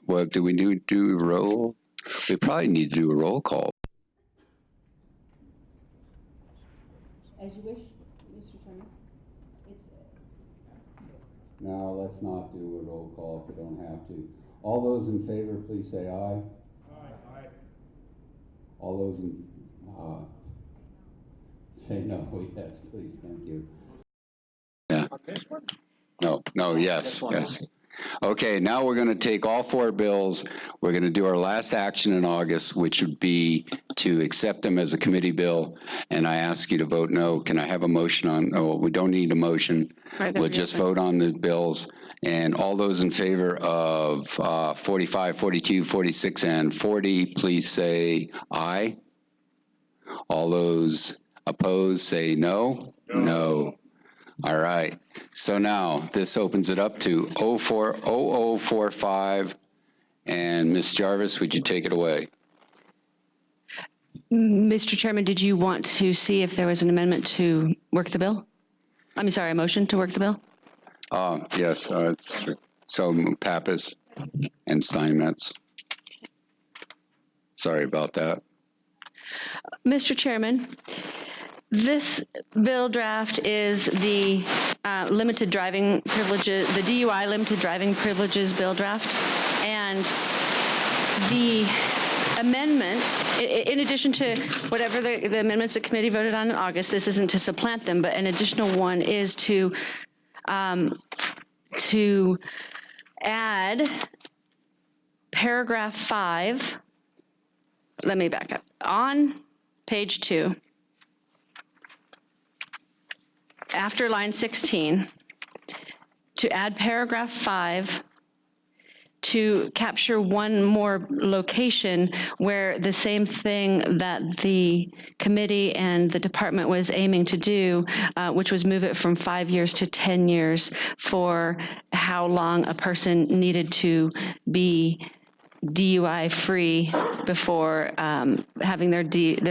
Well, do we do roll? We probably need to do a roll call. As you wish, Mr. Chairman. No, let's not do a roll call if we don't have to. All those in favor, please say aye. Aye. All those in say no. Yes, please. Thank you. Yeah. No, yes. Okay, now we're going to take all four bills. We're going to do our last action in August, which would be to accept them as a committee bill. And I ask you to vote no. Can I have a motion on? Oh, we don't need a motion. We'll just vote on the bills. And all those in favor of 45, 42, 46, and 40, please say aye. All those opposed, say no. No. All right. So now this opens it up to 0045. And Ms. Jarvis, would you take it away? Mr. Chairman, did you want to see if there was an amendment to work the bill? I'm sorry, a motion to work the bill? Yes. So Pappas and Steinmetz. Sorry about that. Mr. Chairman, this bill draft is the limited driving privileges, the DUI limited driving privileges bill draft. And the amendment, in addition to whatever the amendments the committee voted on in August, this isn't to supplant them, but an additional one is to add paragraph 5. Let me back up. On page 2, after line 16, to add paragraph 5 to capture one more location where the same thing that the committee and the department was aiming to do, which was move it from 5 years to 10 years for how long a person needed to be DUI free before having their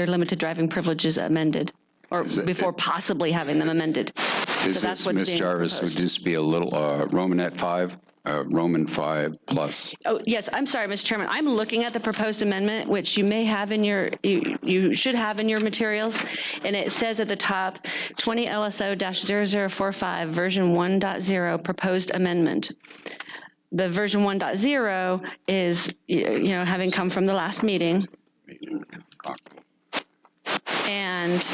limited driving privileges amended, or before possibly having them amended. So that's what's Ms. Jarvis, proposed. Would this be a little Romanet 5? Roman 5 plus. Oh, yes, I'm sorry, Mr. Chairman. I'm looking at the proposed amendment, which you may have in your, you should have in your materials, and it says at the top, 20 LSO-0045, version 1.0, proposed amendment. The version 1.0 is, having come from the last meeting. And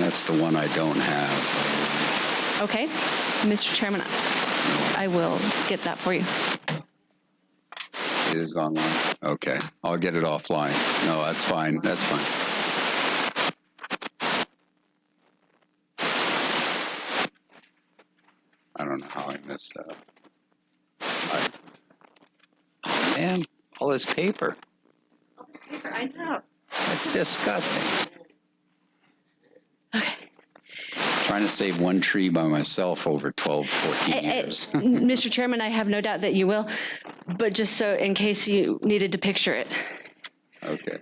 that's the one I don't have. Okay, Mr. Chairman, I will get that for you. It is online. Okay, I'll get it offline. No, that's fine. That's fine. I don't know how I missed that. Oh, man, all this paper. All this paper, I know. That's disgusting. Okay. Trying to save one tree by myself over 12, 14 years. Mr. Chairman, I have no doubt that you will, but just so in case you needed to picture it. Okay.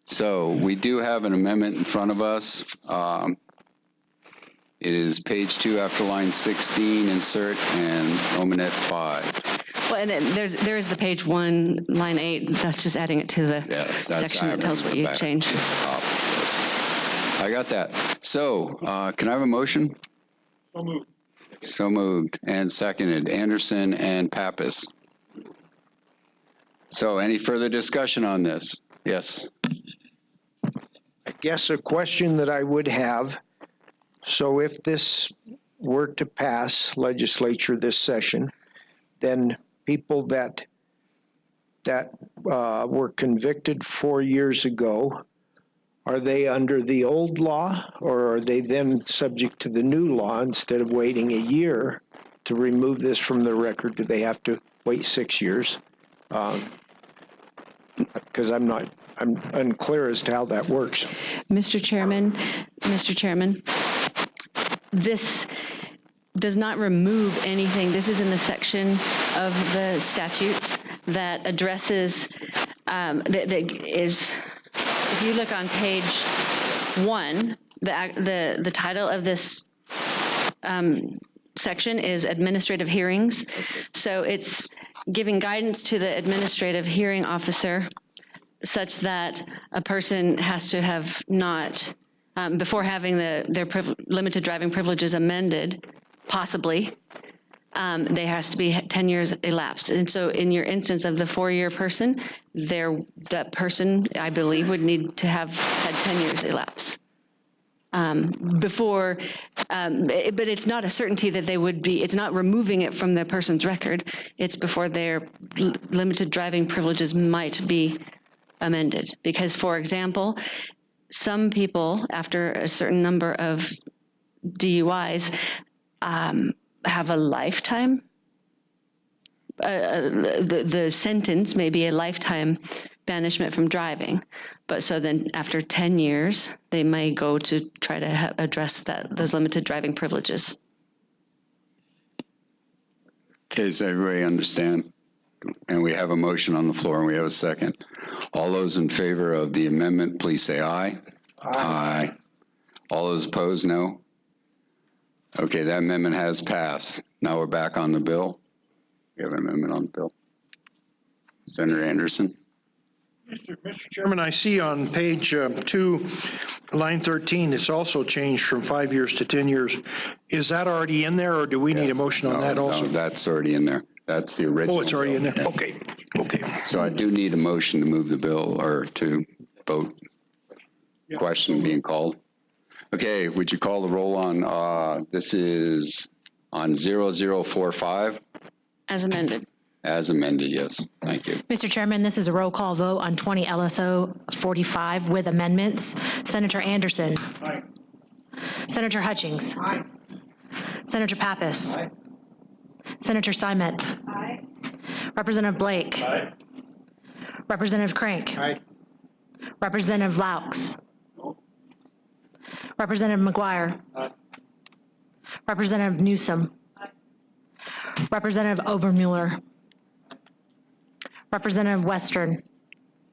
So we do have an amendment in front of us. It is page 2 after line 16, insert, and Romanet 5. Well, and then there is the page 1, line 8. That's just adding it to the section that tells what you changed. I got that. So, can I have a motion? So moved. So moved and seconded. Anderson and Pappas. So, any further discussion on this? Yes. I guess a question that I would have, so if this were to pass legislature this session, then people that were convicted 4 years ago, are they under the old law, or are they then subject to the new law instead of waiting a year to remove this from the record? Do they have to wait 6 years? Because I'm unclear as to how that works. Mr. Chairman, this does not remove anything. This is in the section of the statutes that addresses, that is, if you look on page 1, the title of this section is administrative hearings. So it's giving guidance to the administrative hearing officer such that a person has to have not, before having their limited driving privileges amended, possibly, there has to be 10 years elapsed. And so in your instance of the 4-year person, that person, I believe, would need to have had 10 years elapse. Before, but it's not a certainty that they would be, it's not removing it from the person's record. It's before their limited driving privileges might be amended. Because, for example, some people, after a certain number of DUIs, have a lifetime. The sentence may be a lifetime banishment from driving. But so then after 10 years, they may go to try to address those limited driving privileges. Okay, does everybody understand? And we have a motion on the floor and we have a second. All those in favor of the amendment, please say aye. Aye. All those opposed, no? Okay, that amendment has passed. Now we're back on the bill. We have an amendment on the bill. Senator Anderson. Mr. Chairman, I see on page 2, line 13, it's also changed from 5 years to 10 years. Is that already in there, or do we need a motion on that also? No, that's already in there. That's the original. Oh, it's already in there? Yeah. Okay, okay. So I do need a motion to move the bill or to vote. Yeah. Question being called. Okay, would you call the roll on, this is on 0045? As amended. As amended, yes. Thank you. Mr. Chairman, this is a roll call vote on 20 LSO 45 with amendments. Senator Anderson. Aye. Senator Hutchings. Aye. Senator Pappas. Aye. Senator Steinmetz. Aye. Representative Blake. Aye. Representative Crank. Aye. Representative Laux. Representative McGuire. Aye. Representative Newsom. Representative Obermuller. Representative Western.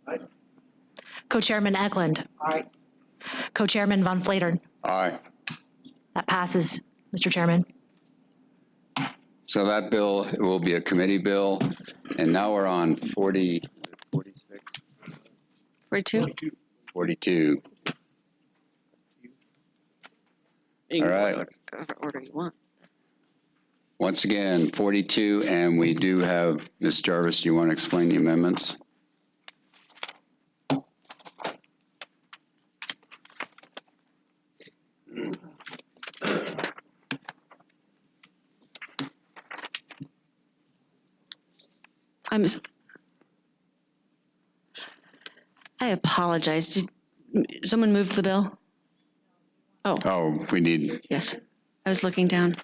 Aye. Co-Chairman Eklund. Aye. Co-Chairman Von Flatern. Aye. That passes, Mr. Chairman. So that bill will be a committee bill, and now we're on 46, 42? 42. All right. Whatever order you want. Once again, 42, and we do have, Ms. Jarvis, do you want to explain the amendments? I apologize. Did someone move the bill? Oh, Oh, we need, yes. I was looking down.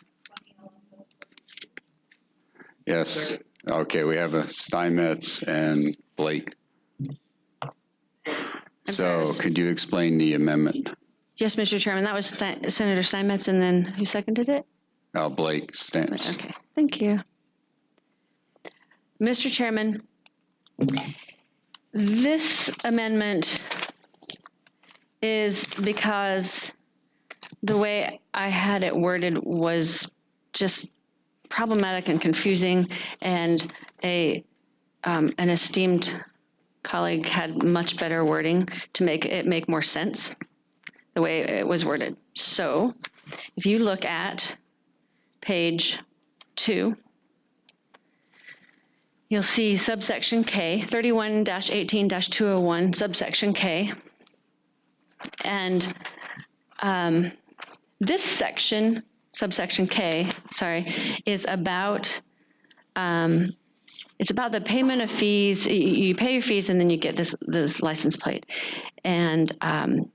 yes. Okay, we have a Steinmetz and Blake. So sorry. could you explain the amendment? Yes, Mr. Chairman, that was Senator Steinmetz, and then who seconded it? Blake Steinmetz. Okay, thank you. Mr. Chairman, this amendment is because the way I had it worded was just problematic and confusing, and an esteemed colleague had much better wording to make it make more sense the way it was worded. So if you look at page 2, you'll see subsection K, 31-18-201, subsection K. And this section, subsection K, is about, it's about the payment of fees. You pay your fees and then you get this license plate. And I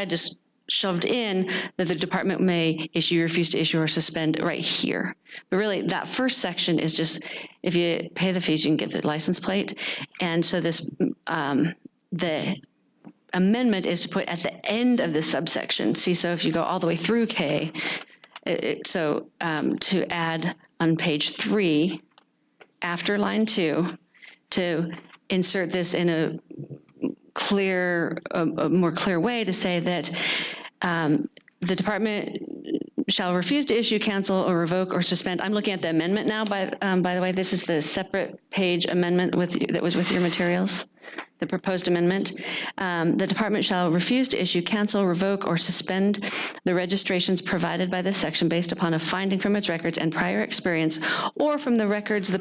just shoved in that the department may issue, refuse to issue, or suspend right here. But really, that first section is just, if you pay the fees, you can get the license plate. And so this, the amendment is to put at the end of the subsection. See, so if you go all the way through K, to add on page 3, after line 2, to insert this in a more clear way to say that the department shall refuse to issue, cancel, or revoke or suspend. I'm looking at the amendment now, by the way. This is the separate page amendment that was with your materials, the proposed amendment. The department shall refuse to issue, cancel, revoke, or suspend the registrations provided by this section based upon a finding from its records and prior experience, or from the records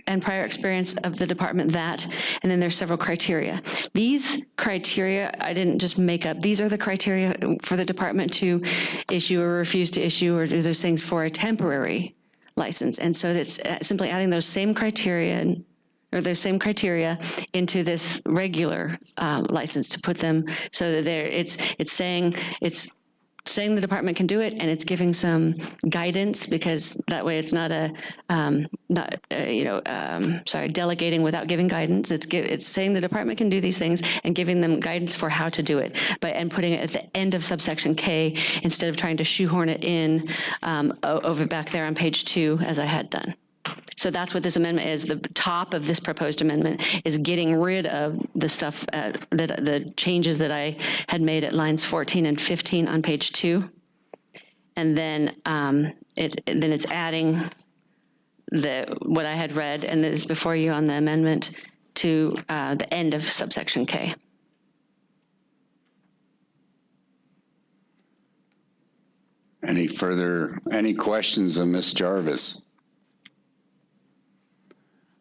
and prior experience of the department that, and then there's several criteria. These criteria, I didn't just make up. These are the criteria for the department to issue or refuse to issue or do those things for a temporary license. And so it's simply adding those same criteria into this regular license to put them so that it's saying the department can do it, and it's giving some guidance, because that way it's not delegating without giving guidance. It's saying the department can do these things and giving them guidance for how to do it, and putting it at the end of subsection K instead of trying to shoehorn it in over back there on page 2 as I had done. So that's what this amendment is. The top of this proposed amendment is getting rid of the stuff, the changes that I had made at lines 14 and 15 on page 2. And then it's adding what I had read, and this is before you on the amendment, to the end of subsection K. Any questions of Ms. Jarvis?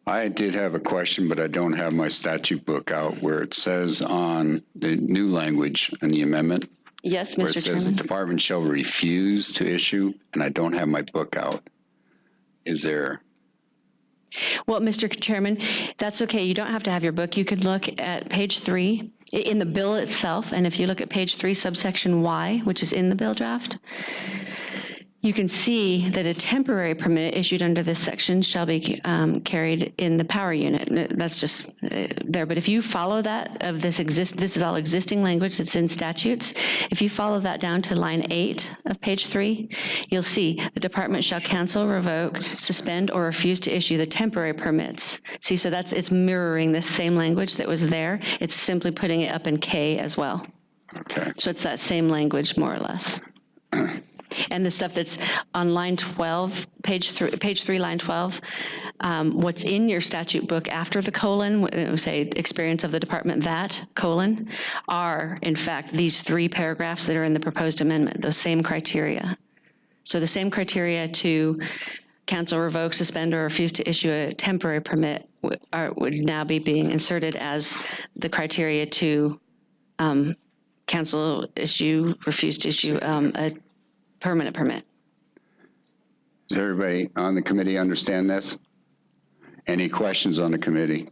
I did have a question, but I don't have my statute book out, where it says on the new language in the amendment, Yes, where it Mr. says the Chairman. department shall refuse to issue, and I don't have my book out. Is there? Well, Mr. Chairman, that's okay. You don't have to have your book. You could look at page 3 in the bill itself, and if you look at page 3, subsection Y, which is in the bill draft, you can see that a temporary permit issued under this section shall be carried in the power unit. That's just there. But if you follow that of this is all existing language that's in statutes. If you follow that down to line 8 of page 3, you'll see the department shall cancel, revoke, suspend, or refuse to issue the temporary permits. See, so it's mirroring the same language that was there. It's simply putting it up in K as well. Okay. So it's that same language, more or less. And the stuff that's on line 12, page 3, line 12, what's in your statute book after the colon, say experience of the department that, colon, are in fact these 3 paragraphs that are in the proposed amendment, those same criteria. So the same criteria to cancel, revoke, suspend, or refuse to issue a temporary permit would now be being inserted as the criteria to cancel, issue, refuse to issue a permanent permit. Does everybody on the committee understand this? Any questions on the committee?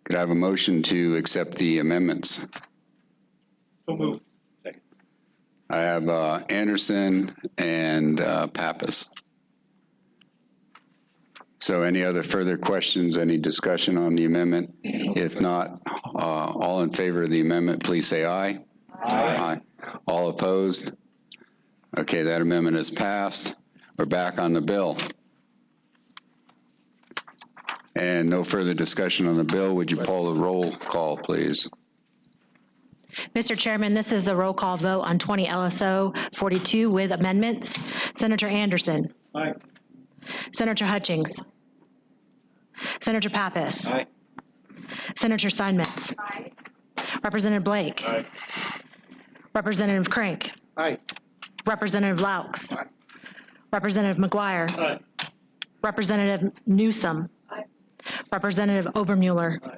Could I have a motion to accept the amendments? So moved. Second. I have Anderson and Pappas. So any other further questions, any discussion on the amendment? If not, all in favor of the amendment, please say aye. Aye. All opposed? Okay, that amendment is passed. We're back on the bill. And no further discussion on the bill. Would you poll the roll call, please? Mr. Chairman, this is a roll call vote on 20 LSO 42 with amendments. Senator Anderson. Aye. Senator Hutchings. Senator Pappas. Aye. Senator Steinmetz. Aye. Representative Blake. Aye. Representative Crank. Aye. Representative Laux. Aye. Representative McGuire. Aye. Representative Newsom. Aye. Representative Obermueller. Aye.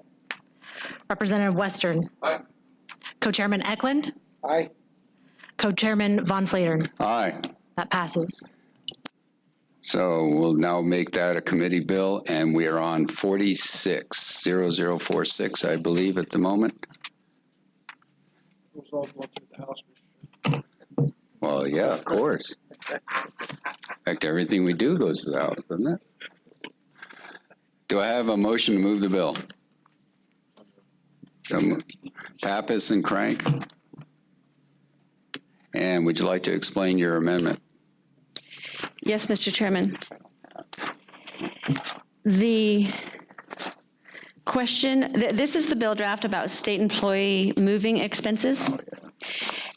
Representative Western. Aye. Co-Chairman Eklund. Aye. Co-Chairman Von Flatern. Aye. That passes. So we'll now make that a committee bill, and we are on 460046, I believe, at the moment. Those all go through the House. Well, yeah, of course. In fact, everything we do goes to the House, doesn't it? Do I have a motion to move the bill? So, Pappas and Crank? And would you like to explain your amendment? Yes, Mr. Chairman. The question, this is the bill draft about state employee moving expenses.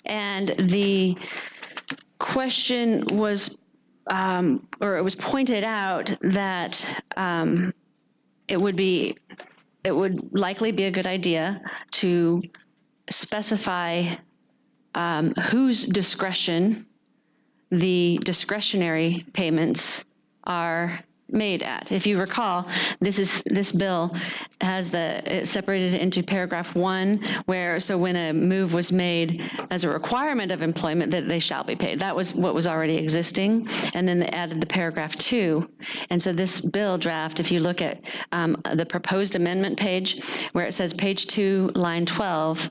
And the question was, or it was pointed out that it would likely be a good idea to specify whose discretion the discretionary payments are made at. If you recall, this bill has it's separated into paragraph 1, where, so when a move was made as a requirement of employment, that they shall be paid. That was what was already existing, and then they added the paragraph 2. And so this bill draft, if you look at the proposed amendment page, where it says page 2, line 12,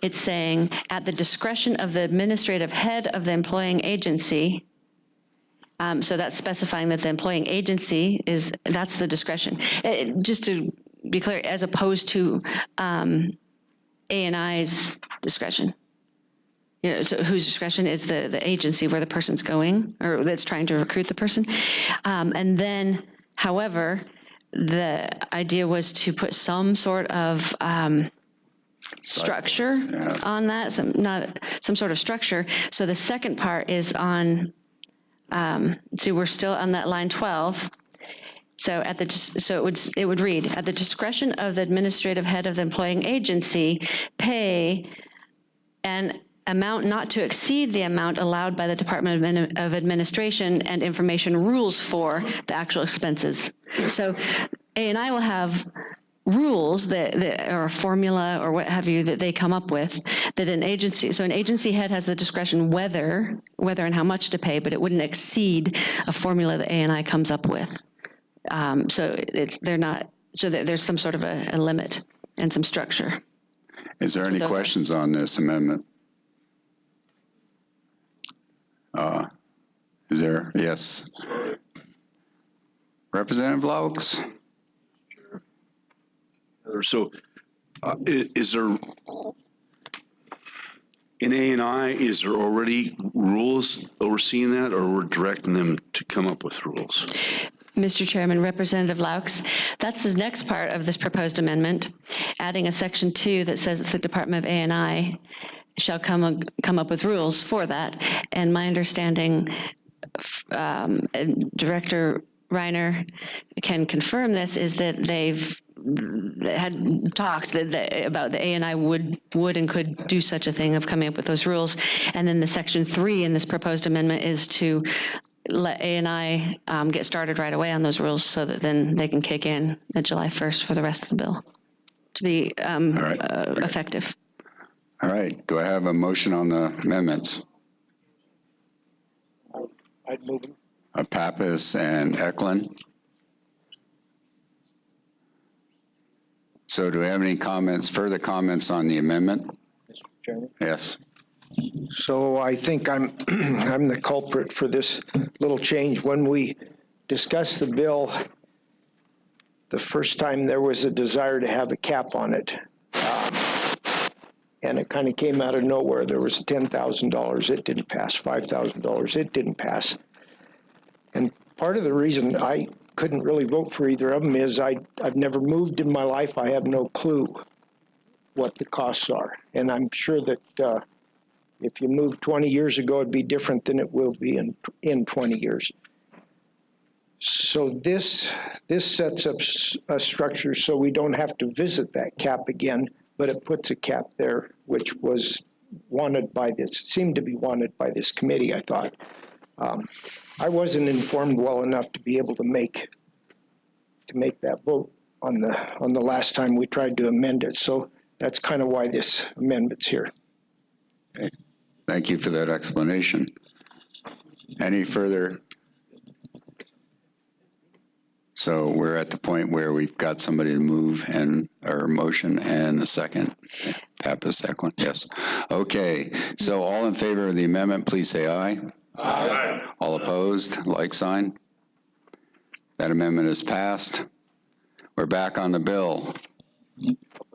it's saying, at the discretion of the administrative head of the employing agency. So that's specifying that the employing agency that's the discretion. Just to be clear, as opposed to A&I's discretion. So whose discretion is the agency where the person's going, or that's trying to recruit the person. And then, however, the idea was to put some sort of structure on that, some sort of structure. So the second part is on, see, we're still on that line 12. So it would read, at the discretion of the administrative head of the employing agency, pay an amount not to exceed the amount allowed by the Department of Administration and Information rules for the actual expenses. So A&I will have rules that or a formula or what have you that they come up with that an agency head has the discretion whether and how much to pay, but it wouldn't exceed a formula that A&I comes up with. So there's some sort of a limit and some structure. Is there any questions on this amendment? Is there? Yes. Representative Laux? So is there, in A&I, is there already rules overseeing that, or we're directing them to come up with rules? Mr. Chairman, Representative Laux, that's the next part of this proposed amendment, adding a section 2 that says that the Department of A&I shall come up with rules for that. And my understanding, Director Reiner can confirm this, is that they've had talks about the A&I would and could do such a thing of coming up with those rules. And then the section 3 in this proposed amendment is to let A&I get started right away on those rules so that then they can kick in at July 1st for the rest of the bill to be effective. All right. Do I have a motion on the amendments? I'd move them. Pappas and Eklund. So do we have any further comments on the amendment? Mr. Chairman. Yes. So I think I'm I'm the culprit for this little change. When we discussed the bill, the first time there was a desire to have a cap on it. And it kind of came out of nowhere. There was $10,000, it didn't pass. $5,000, it didn't pass. And part of the reason I couldn't really vote for either of them is I've never moved in my life. I have no clue what the costs are. And I'm sure that if you moved 20 years ago, it'd be different than it will be in 20 years. So this sets up a structure so we don't have to visit that cap again, but it puts a cap there, which was seemed to be wanted by this committee, I thought. I wasn't informed well enough to be able to make that vote on the last time we tried to amend it. So that's kind of why this amendment's here. Okay. Thank you for that explanation. Any further? So we're at the point where we've got somebody to move or motion and a second. Pappas, Eklund, yes. Okay, so all in favor of the amendment, please say aye. Aye. All opposed, like sign. That amendment is passed. We're back on the bill.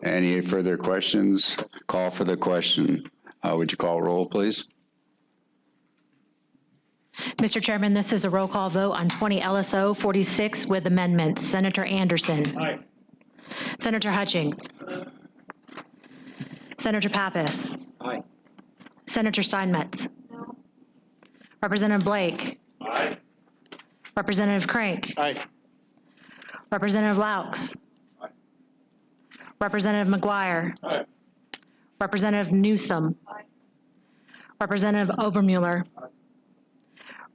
Any further questions? Call for the question. Would you call roll, please? Mr. Chairman, this is a roll call vote on 20 LSO 46 with amendments. Senator Anderson. Aye. Senator Hutchings. Senator Pappas. Aye. Senator Steinmetz. Representative Blake. Aye. Representative Crank. Aye. Representative Laux. Aye. Representative McGuire. Aye. Representative Newsom. Aye. Representative Obermuller. Aye.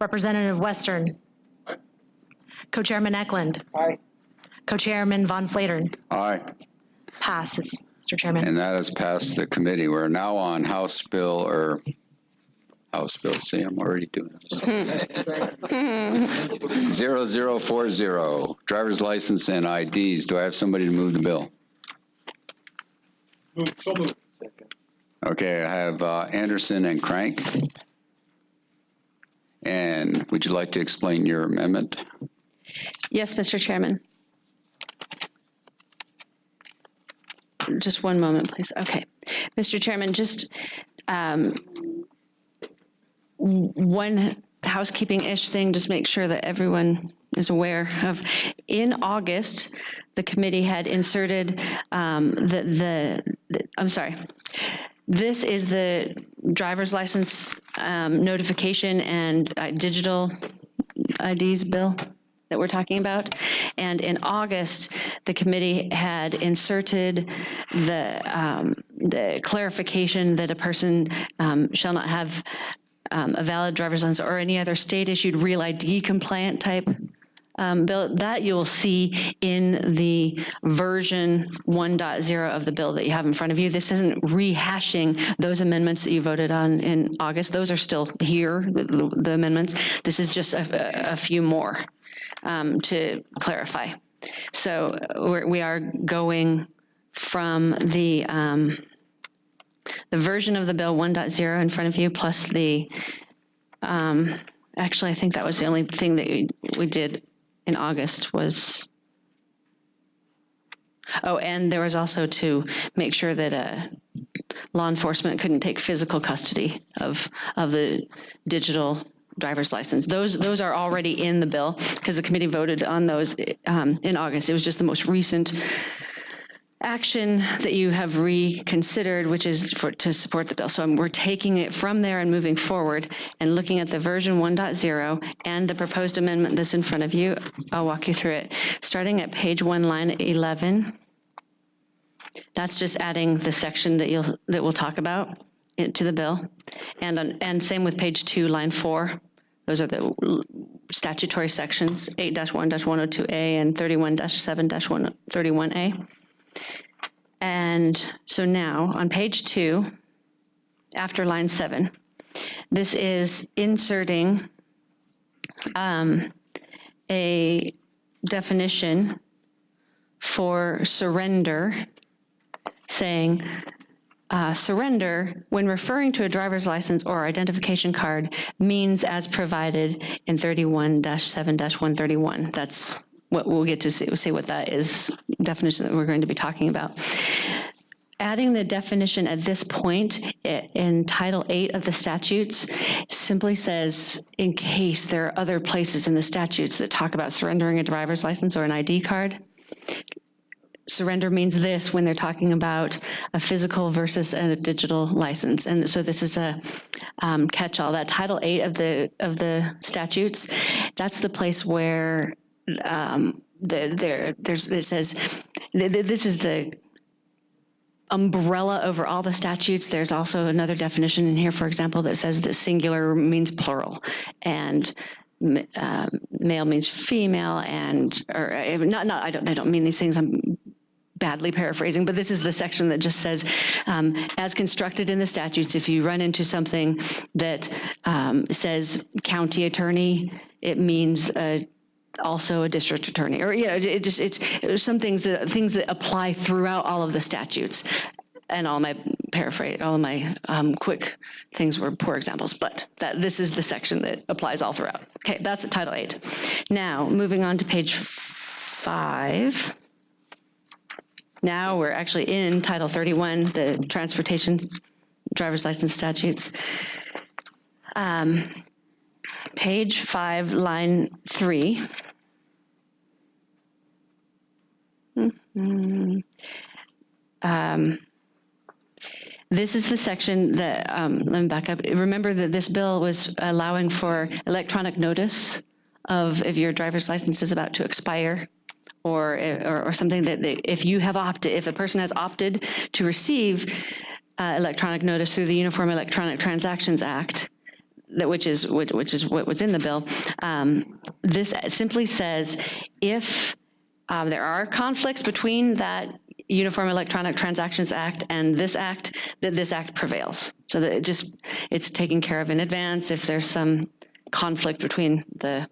Representative Western. Aye. Co-Chairman Eklund. Aye. Co-Chairman Von Flatern. Aye. Passes, Mr. Chairman. And that has passed the committee. We're now on House Bill, see, I'm already doing this. 0040, driver's license and IDs. Do I have somebody to move the bill? So moved. Okay, I have Anderson and Crank. And would you like to explain your amendment? Yes, Mr. Chairman. Just one moment, please. Okay. Mr. Chairman, just one housekeeping-ish thing, just make sure that everyone is aware of. In August, the committee had inserted I'm sorry. This is the driver's license notification and digital IDs bill that we're talking about. And in August, the committee had inserted the clarification that a person shall not have a valid driver's license or any other state-issued real ID compliant type bill. That you will see in the version 1.0 of the bill that you have in front of you. This isn't rehashing those amendments that you voted on in August. Those are still here, the amendments. This is just a few more to clarify. So we are going from the version of the bill 1.0 in front of you, plus the, actually, I think that was the only thing that we did in August was, oh, and there was also to make sure that law enforcement couldn't take physical custody of the digital driver's license. Those are already in the bill because the committee voted on those in August. It was just the most recent action that you have reconsidered, which is to support the bill. So we're taking it from there and moving forward and looking at the version 1.0 and the proposed amendment that's in front of you. I'll walk you through it. Starting at page 1, line 11. That's just adding the section that we'll talk about to the bill. And same with page 2, line 4. Those are the statutory sections, 8-1-102A and 31-7-131A. And so now on page 2, after line 7, this is inserting a definition for surrender, saying surrender, when referring to a driver's license or identification card, means as provided in 31-7-131. That's what we'll get to see what that is, definition that we're going to be talking about. Adding the definition at this point in Title 8 of the statutes simply says, in case there are other places in the statutes that talk about surrendering a driver's license or an ID card, surrender means this when they're talking about a physical versus a digital license. And so this is a catch-all. That Title 8 of the statutes, that's the place where it says, this is the umbrella over all the statutes. There's also another definition in here, for example, that says that singular means plural, and male means female, and or not. I don't mean these things. I'm badly paraphrasing, but this is the section that just says, as constructed in the statutes, if you run into something that says county attorney, it means also a district attorney, or it's some things that apply throughout all of the statutes. And all my quick things were poor examples, but this is the section that applies all throughout. Okay, that's Title 8. Now, moving on to page 5. Now we're actually in Title 31, the transportation driver's license statutes. Page 5, line 3. This is the section that, let me back up. Remember that this bill was allowing for electronic notice of if your driver's license is about to expire, or something that if you have opted, if a person has opted to receive electronic notice through the Uniform Electronic Transactions Act, which is what was in the bill. This simply says if there are conflicts between that Uniform Electronic Transactions Act and this act, that this act prevails. So that it's taken care of in advance if there's some conflict between the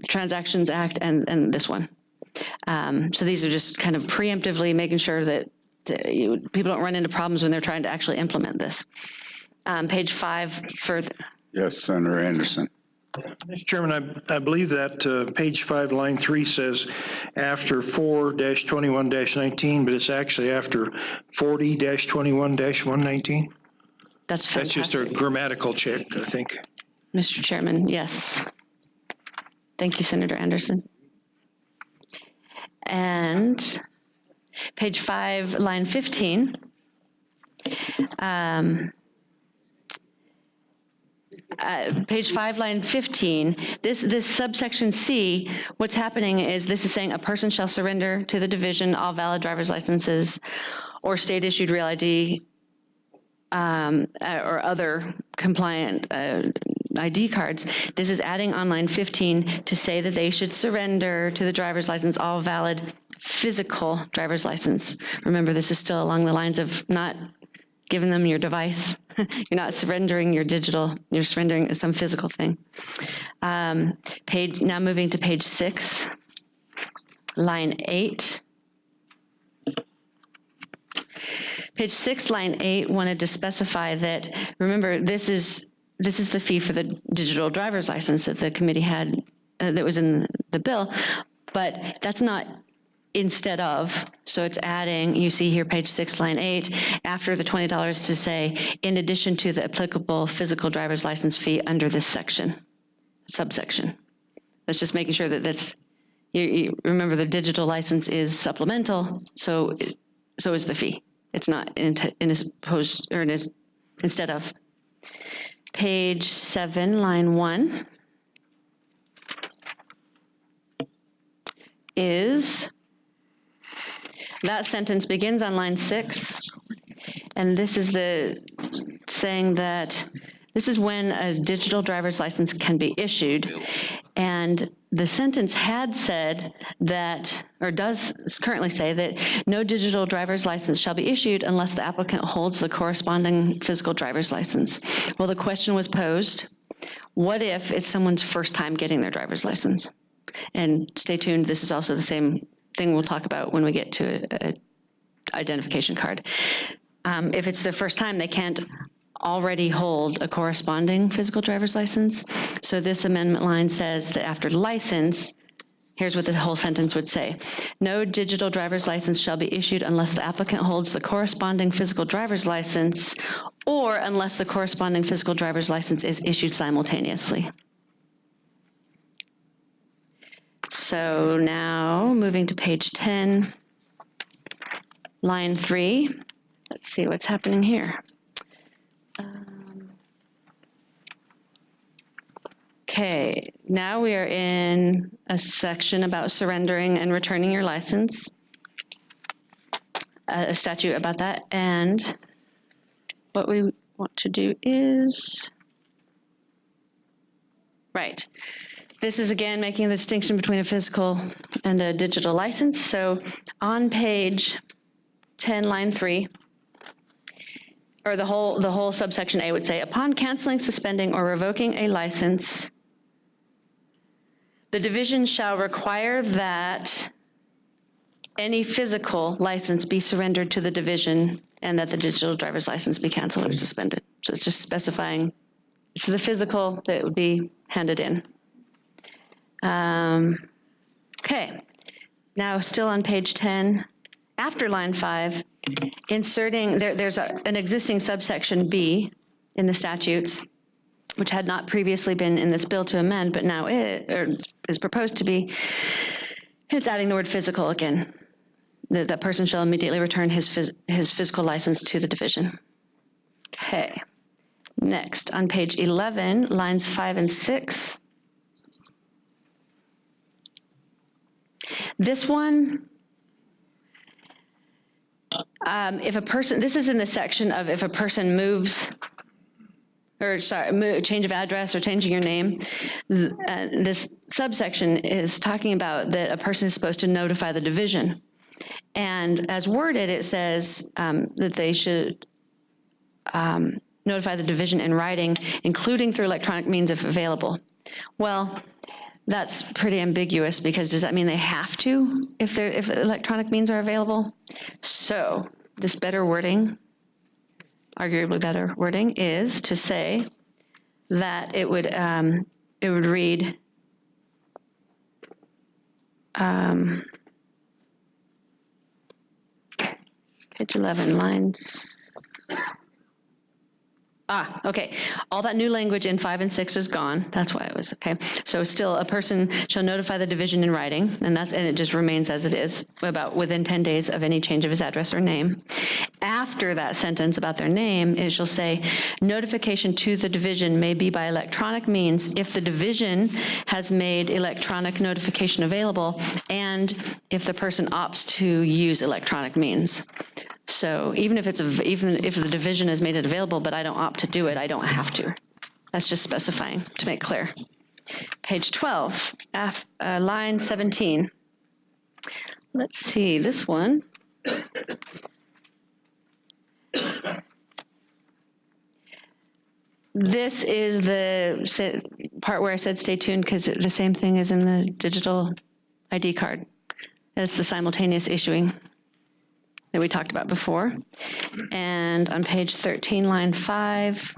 Transactions Act and this one. So these are just kind of preemptively making sure that people don't run into problems when they're trying to actually implement this. Page 5 further. Yes, Senator Anderson. Mr. Chairman, I believe that page 5, line 3 says after 4-21-19, but it's actually after 40-21-119. That's That's just a fantastic. grammatical check, I think. Mr. Chairman, yes. Thank you, Senator Anderson. And page 5, line 15. Page 5, line 15, this subsection C, what's happening is this is saying a person shall surrender to the division all valid driver's licenses or state-issued real ID or other compliant ID cards. This is adding on line 15 to say that they should surrender to the driver's license all valid physical driver's license. Remember, this is still along the lines of not giving them your device. You're not surrendering your digital, you're surrendering some physical thing. Now moving to page 6, line 8. Page 6, line 8 wanted to specify that, remember, this is the fee for the digital driver's license that the committee had, that was in the bill, but that's not instead of, so it's adding, you see here, page 6, line 8, after the $20 to say, in addition to the applicable physical driver's license fee under this section, subsection. That's just making sure that you remember the digital license is supplemental, so is the fee. It's not instead of. Page 7, line 1 is, that sentence begins on line 6, and this is saying that this is when a digital driver's license can be issued, and the sentence had said that, or does currently say that no digital driver's license shall be issued unless the applicant holds the corresponding physical driver's license. Well, the question was posed, what if it's someone's first time getting their driver's license? And stay tuned, this is also the same thing we'll talk about when we get to an identification card. If it's their first time, they can't already hold a corresponding physical driver's license. So this amendment line says that after license, here's what the whole sentence would say. No digital driver's license shall be issued unless the applicant holds the corresponding physical driver's license or unless the corresponding physical driver's license is issued simultaneously. So now moving to page 10, line 3. Let's see what's happening here. Okay, now we are in a section about surrendering and returning your license, a statute about that, and what we want to do is, right, this is again making the distinction between a physical and a digital license. So on page 10, line 3, or the whole subsection A would say, upon canceling, suspending, or revoking a license, the division shall require that any physical license be surrendered to the division and that the digital driver's license be canceled or suspended. So it's just specifying for the physical that it would be handed in. Okay, now still on page 10, after line 5, inserting, there's an existing subsection B in the statutes, which had not previously been in this bill to amend, but now is proposed to be. It's adding the word physical again. that that person shall immediately return his physical license to the division. Okay. Next, on page 11, lines 5 and 6. This one, if a person, this is in the section of if a person moves, or sorry, change of address or changing your name. This subsection is talking about that a person is supposed to notify the division. And as worded, it says that they should notify the division in writing, including through electronic means if available. Well, that's pretty ambiguous, because does that mean they have to if electronic means are available? So this better wording, arguably better wording, is to say that it would read page 11, lines. Okay. All that new language in 5 and 6 is gone. That's why it was, okay. So still, a person shall notify the division in writing, and it just remains as it is, about within 10 days of any change of his address or name. After that sentence about their name, it shall say, notification to the division may be by electronic means if the division has made electronic notification available, and if the person opts to use electronic means. So even if the division has made it available, but I don't opt to do it, I don't have to. That's just specifying to make clear. Page 12, line 17. Let's see, this one. This is the part where I said stay tuned, because the same thing is in the digital ID card. It's the simultaneous issuing that we talked about before. And on page 13, line 5,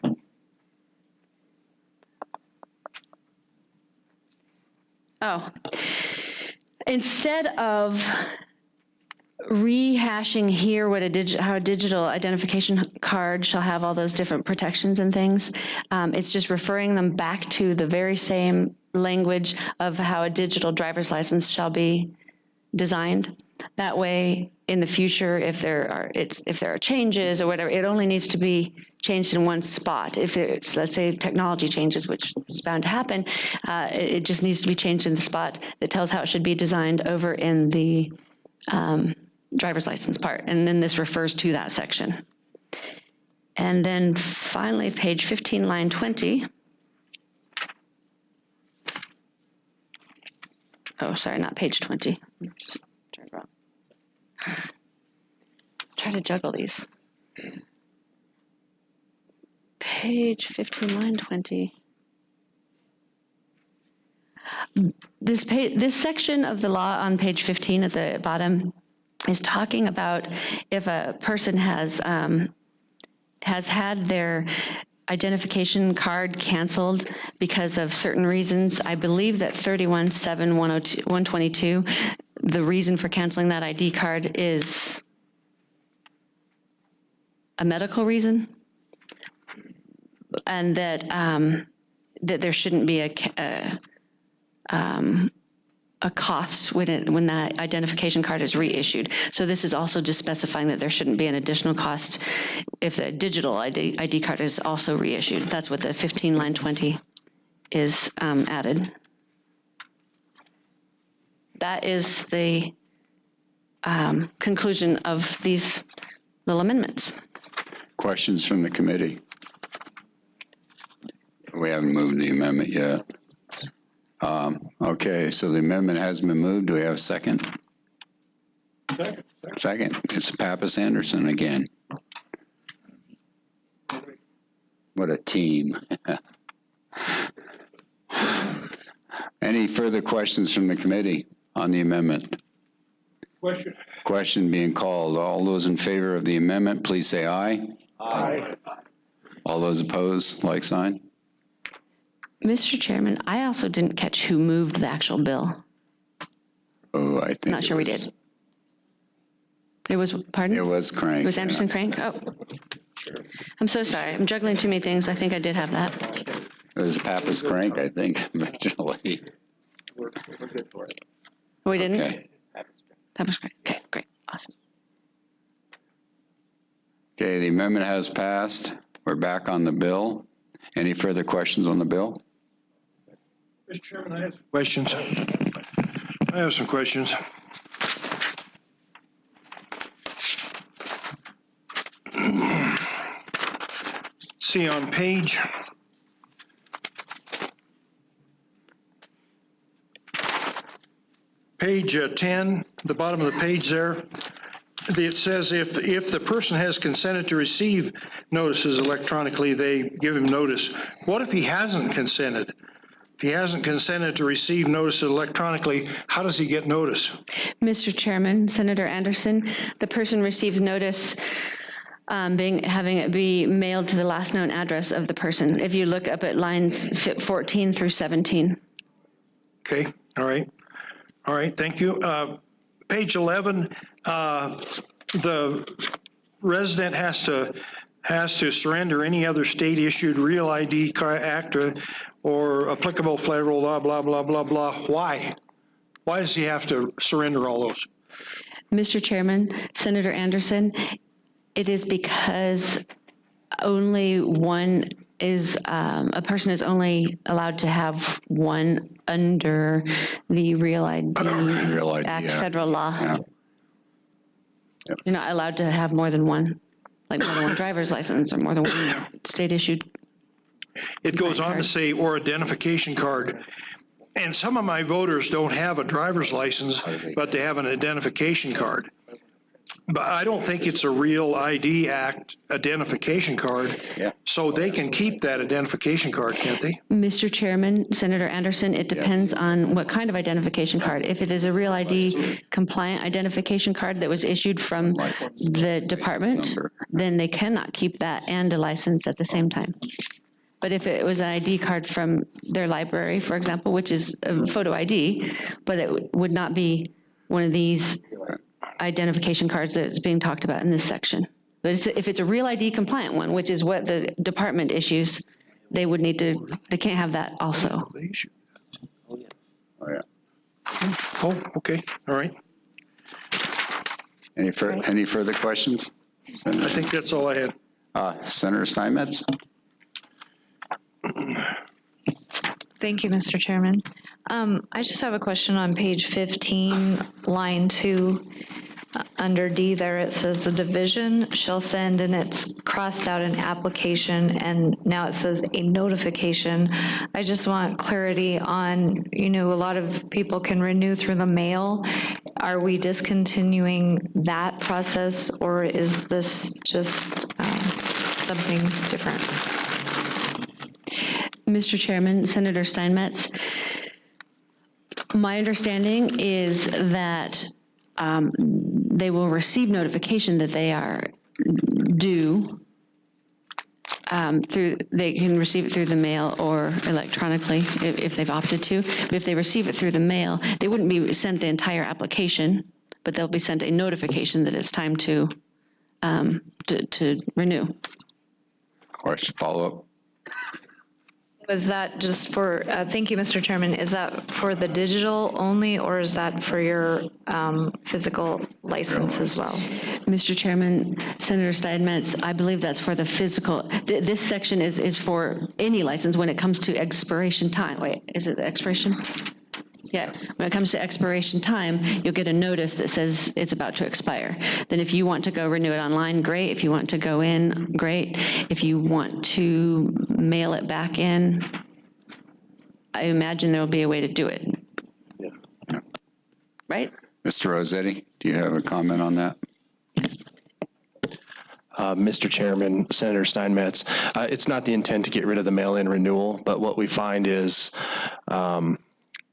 instead of rehashing here what how a digital identification card shall have all those different protections and things, it's just referring them back to the very same language of how a digital driver's license shall be designed. That way, in the future, if there are changes or whatever, it only needs to be changed in one spot. If it's, let's say, technology changes, which is bound to happen, it just needs to be changed in the spot that tells how it should be designed over in the driver's license part. And then this refers to that section. And then finally, page 15, line 20. Oh, sorry, not page 20. Turned wrong. Try to juggle these. Page 15, line 20. This section of the law on page 15 at the bottom is talking about if a person has had their identification card canceled because of certain reasons. I believe that 31-7-122, the reason for canceling that ID card is a medical reason, and that that there shouldn't be a cost when that identification card is reissued. So this is also just specifying that there shouldn't be an additional cost if the digital ID card is also reissued. That's what the 15 line 20 is added. That is the conclusion of these little amendments. Questions from the committee? We haven't moved the amendment yet. Okay, so the amendment has been moved. Do we have a second? Second. It's Pappas Anderson again. What a team. Any further questions from the committee on the amendment? Question. Question being called. All those in favor of the amendment, please say aye. Aye. All those opposed, like sign. Mr. Chairman, I also didn't catch who moved the actual bill. Oh, I think. Not sure we did. It was, pardon? It was Crank. It was Anderson Crank? Oh. I'm so sorry. I'm juggling too many things. I think I did have that. It was Pappas Crank, I think, originally. We're good for it. We didn't? Okay. That was great. Okay, great. Awesome. Okay, the amendment has passed. We're back on the bill. Any further questions on the bill? Mr. Chairman, I have some questions. See, on page 10, the bottom of the page there, it says if the person has consented to receive notices electronically, they give him notice. What if he hasn't consented? If he hasn't consented to receive notices electronically, how does he get notice? Mr. Chairman, Senator Anderson, the person receives notice having it be mailed to the last known address of the person. If you look up at lines 14 through 17. Okay, all right, thank you. Page 11, the resident has to surrender any other state-issued real ID act or applicable federal law, blah, blah, blah, blah. Why? Why does he have to surrender all those? Mr. Chairman, Senator Anderson, it is because only one is, a person is only allowed to have one under the Real ID Real ID Act, Act. federal law. Yeah. You're not allowed to have more than one, like more than one driver's license or more than one state issued. It goes on to say, or identification card. And some of my voters don't have a driver's license, but they have an identification card. But I don't think it's a Real ID Act identification card. Yeah. So they can keep that identification card, can't they? Mr. Chairman, Senator Anderson, it depends on what kind of identification card. If it is a Real ID compliant identification card that was issued from the department, then they cannot keep that and a license at the same time. But if it was an ID card from their library, for example, which is a photo ID, but it would not be one of these identification cards that's being talked about in this section. But if it's a Real ID compliant one, which is what the department issues, they would need to, they can't have that also. Oh, yeah. Oh, okay, all right. Any further questions? I think that's all I had. Senator Steinmetz? Thank you, Mr. Chairman. I just have a question on page 15, line 2. Under D there, it says the division shall send, and it's crossed out an application, and now it says a notification. I just want clarity on, a lot of people can renew through the mail. Are we discontinuing that process, or is this just something different? Mr. Chairman, Senator Steinmetz, my understanding is that they will receive notification that they are due they can receive it through the mail or electronically if they've opted to. But if they receive it through the mail, they wouldn't be sent the entire application, but they'll be sent a notification that it's time to renew. Question, follow-up? Was that just for, thank you, Mr. Chairman, is that for the digital only, or is that for your physical license as well? Mr. Chairman, Senator Steinmetz, I believe that's for the physical. This section is for any license when it comes to expiration time. Wait, is it the expiration? Yeah, when it comes to expiration time, you'll get a notice that says it's about to expire. Then if you want to go renew it online, great. If you want to go in, great. If you want to mail it back in, I imagine there'll be a way to do it. Yeah. Right? Mr. Rossetti, do you have a comment on that? Mr. Chairman, Senator Steinmetz, it's not the intent to get rid of the mail-in renewal, but what we find is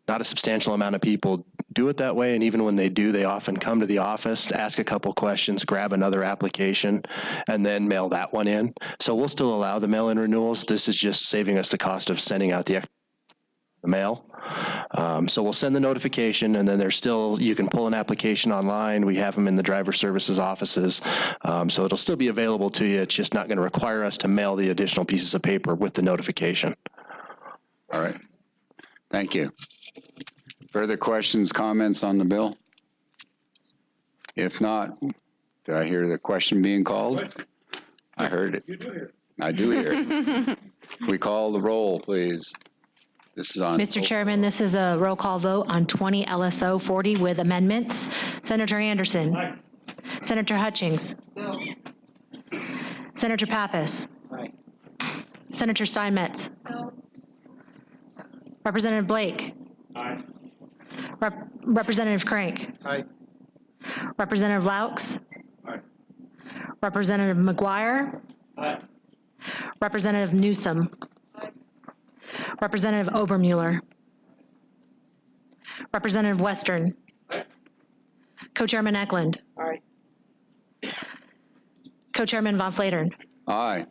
not a substantial amount of people do it that way, and even when they do, they often come to the office, ask a couple questions, grab another application, and then mail that one in. So we'll still allow the mail-in renewals. This is just saving us the cost of sending out the mail. So we'll send the notification, and then there's still, you can pull an application online. We have them in the driver services offices. So it'll still be available to you. It's just not going to require us to mail the additional pieces of paper with the notification. All right. Thank you. Further questions, comments on the bill? If not, do I hear the question being called? I heard it. You do hear it. I do hear it. We call the roll, please. This is on. Mr. Chairman, this is a roll call vote on 20 LSO 40 with amendments. Senator Anderson. Aye. Senator Hutchings. No. Senator Pappas. Aye. Senator Steinmetz. No. Representative Blake. Aye. Representative Crank. Aye. Representative Laux. Aye. Representative McGuire. Aye. Representative Newsom. Representative Obermuller. Representative Western. Co-Chairman Eklund. Aye. Co-Chairman Von Flatern. Aye.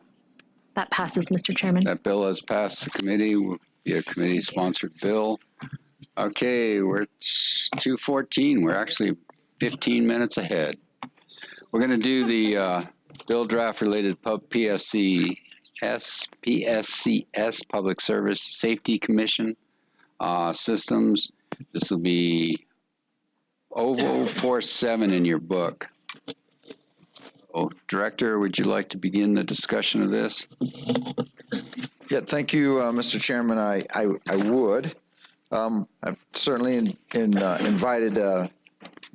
That passes, Mr. Chairman. That bill has passed the committee, will be a committee-sponsored bill. Okay, we're at 2:14. We're actually 15 minutes ahead. We're going to do the bill draft related PSCS, Public Service Safety Commission systems. This will be 0047 in your book. Oh, Director, would you like to begin the discussion of this? Yeah, thank you, Mr. Chairman. I would. I've certainly invited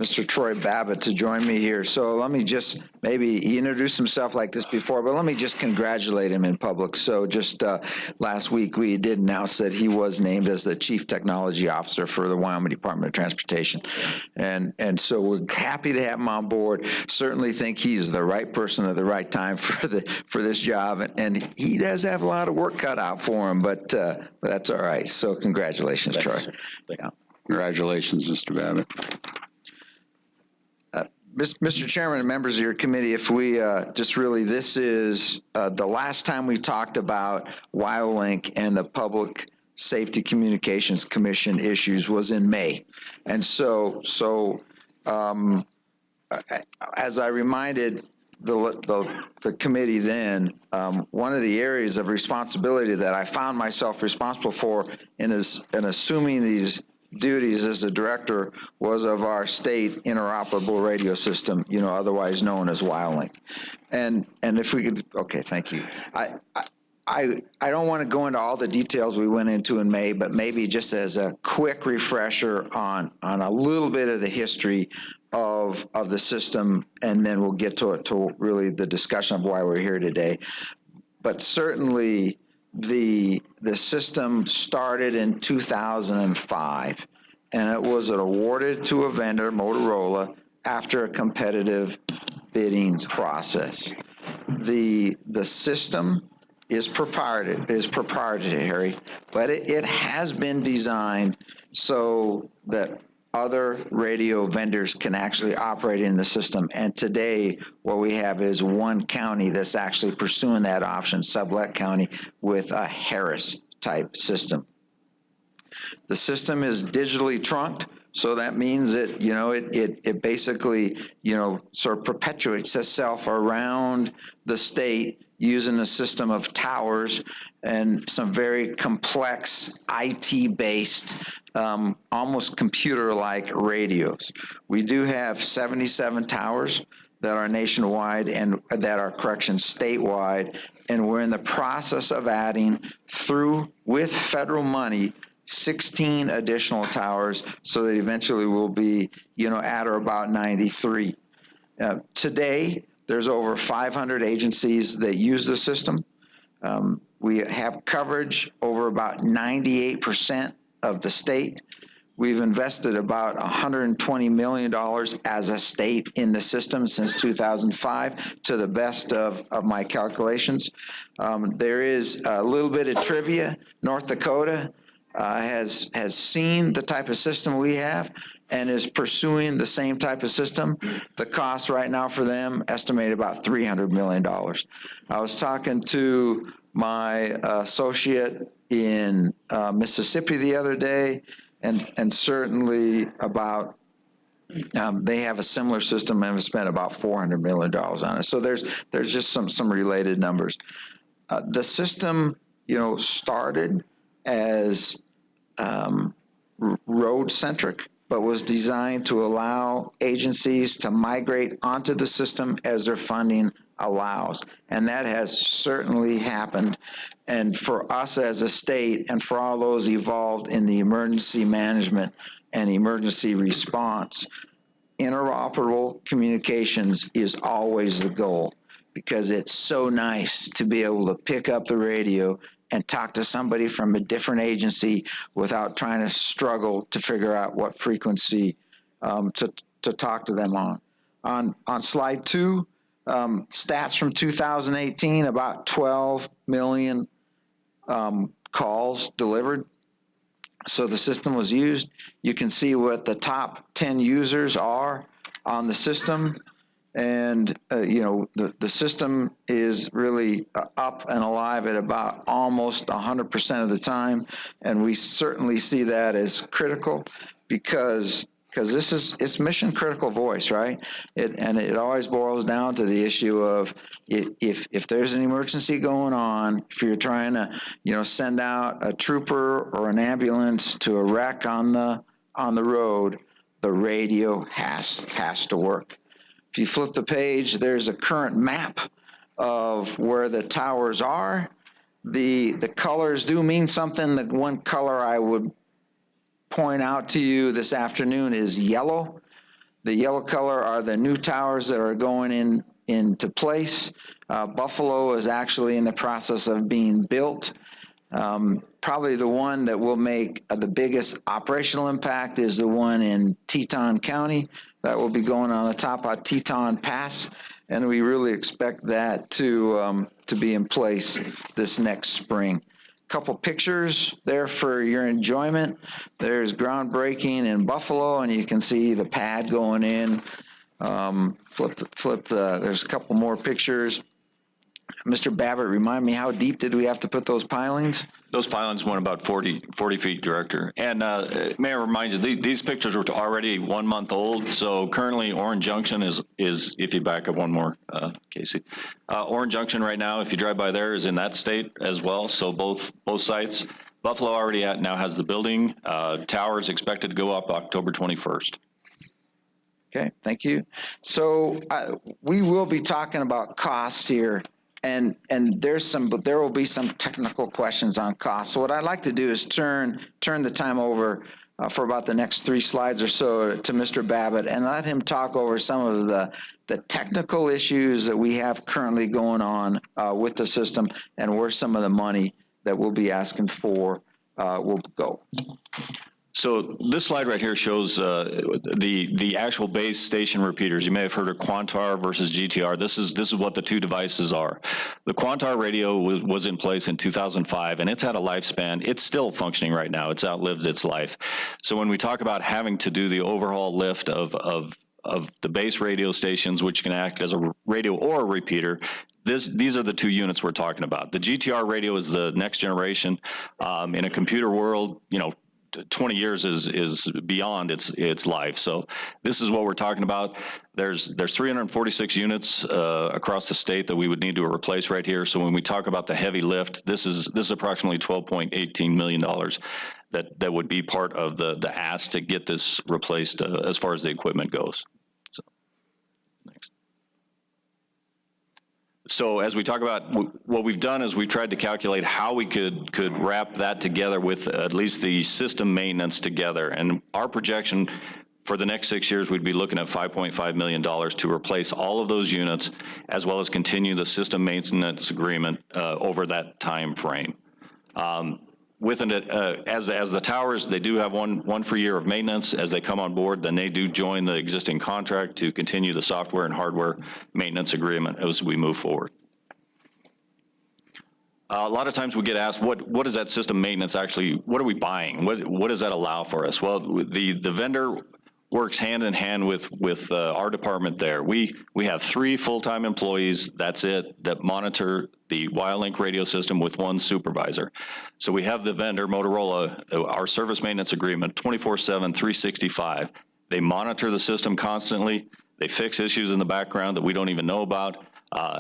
Mr. Troy Babbitt to join me here. So let me just, maybe he introduced himself like this before, but let me just congratulate him in public. So just last week, we did announce that he was named as the Chief Technology Officer for the Wyoming Department of Transportation. And so we're happy to have him on board. Certainly think he's the right person at the right time for this job. And he does have a lot of work cut out for him, but that's all right. So congratulations, Troy. Yeah. Congratulations, Mr. Babbitt. Mr. Chairman and members of your committee, if we just really, this is the last time we talked about WyoLink and the Public Safety Communications Commission issues was in May. And so as I reminded the committee then, one of the areas of responsibility that I found myself responsible for in assuming these duties as a director was of our state interoperable radio system, otherwise known as WyoLink. And if we could, okay, thank you. I don't want to go into all the details we went into in May, but maybe just as a quick refresher on a little bit of the history of the system, and then we'll get to really the discussion of why we're here today. But certainly, the system started in 2005, and it was awarded to a vendor, Motorola, after a competitive bidding process. The system is proprietary, but it has been designed so that other radio vendors can actually operate in the system. And today, what we have is one county that's actually pursuing that option, Sublette County, with a Harris-type system. The system is digitally trunked, so that means that, it basically, sort of perpetuates itself around the state using a system of towers and some very complex IT-based, almost computer-like radios. We do have 77 towers that are nationwide and that are, statewide, and we're in the process of adding with federal money, 16 additional towers, so that eventually we'll be, at or about 93. Today, there's over 500 agencies that use the system. We have coverage over about 98% of the state. We've invested about $120 million as a state in the system since 2005, to the best of my calculations. There is a little bit of trivia. North Dakota has seen the type of system we have and is pursuing the same type of system. The cost right now for them estimated about $300 million. I was talking to my associate in Mississippi the other day, and certainly about they have a similar system and have spent about $400 million on it. So there's just some related numbers. The system, started as road-centric, but was designed to allow agencies to migrate onto the system as their funding allows. And that has certainly happened. And for us as a state and for all those involved in the emergency management and emergency response, interoperable communications is always the goal, because it's so nice to be able to pick up the radio and talk to somebody from a different agency without trying to struggle to figure out what frequency to talk to them on. On slide 2, stats from 2018, about 12 million calls delivered. So the system was used. You can see what the top 10 users are on the system. And, the system is really up and alive at about almost 100% of the time. And we certainly see that as critical because it's mission critical voice, right? It always boils down to the issue of if there's an emergency going on, if you're trying to, send out a trooper or an ambulance to a wreck on the road, the radio has to work. If you flip the page, there's a current map of where the towers are. The colors do mean something. The one color I would point out to you this afternoon is yellow. The yellow color are the new towers that are going into place. Buffalo is actually in the process of being built. Probably the one that will make the biggest operational impact is the one in Teton County. That will be going on the top of Teton Pass, and we really expect that to be in place this next spring. Couple pictures there for your enjoyment. There's groundbreaking in Buffalo, and you can see the pad going in. There's a couple more pictures. Mr. Babbitt, remind me, how deep did we have to put those pilings? Those pilings went about 40 feet, Director. And may I remind you, these pictures were already 1 month old. So currently Orange Junction is if you back up one more, Casey. Orange Junction right now, if you drive by there, is in that state as well. So both sites. Buffalo already now has the building. Tower is expected to go up October 21st. Okay, thank you. So we will be talking about costs here. And there will be some technical questions on cost. So what I'd like to do is turn the time over for about the next 3 slides or so to Mr. Babbitt and let him talk over some of the technical issues that we have currently going on with the system and where some of the money that we'll be asking for will go. So this slide right here shows the actual base station repeaters. You may have heard of Quantar versus GTR. This is what the two devices are. The Quantar radio was in place in 2005, and it's had a lifespan. It's still functioning right now. It's outlived its life. So when we talk about having to do the overhaul lift of the base radio stations, which can act as a radio or a repeater, these are the two units we're talking about. The GTR radio is the next generation. In a computer world, 20 years is beyond its life. So this is what we're talking about. There's 346 units across the state that we would need to replace right here. So when we talk about the heavy lift, this is approximately $12.18 million that would be part of the ask to get this replaced as far as the equipment goes. So next. So as we talk about what we've done is we've tried to calculate how we could wrap that together with at least the system maintenance together. And our projection for the next 6 years, we'd be looking at $5.5 million to replace all of those units, as well as continue the system maintenance agreement over that time frame. As the towers, they do have one free year of maintenance as they come on board. Then they do join the existing contract to continue the software and hardware maintenance agreement as we move forward. A lot of times we get asked, what is that system maintenance actually? What are we buying? What does that allow for us? Well, the vendor works hand in hand with our department there. We have 3 full-time employees, that's it, that monitor the WiLink radio system with 1 supervisor. So we have the vendor, Motorola, our service maintenance agreement, 24/7, 365. They monitor the system constantly. They fix issues in the background that we don't even know about.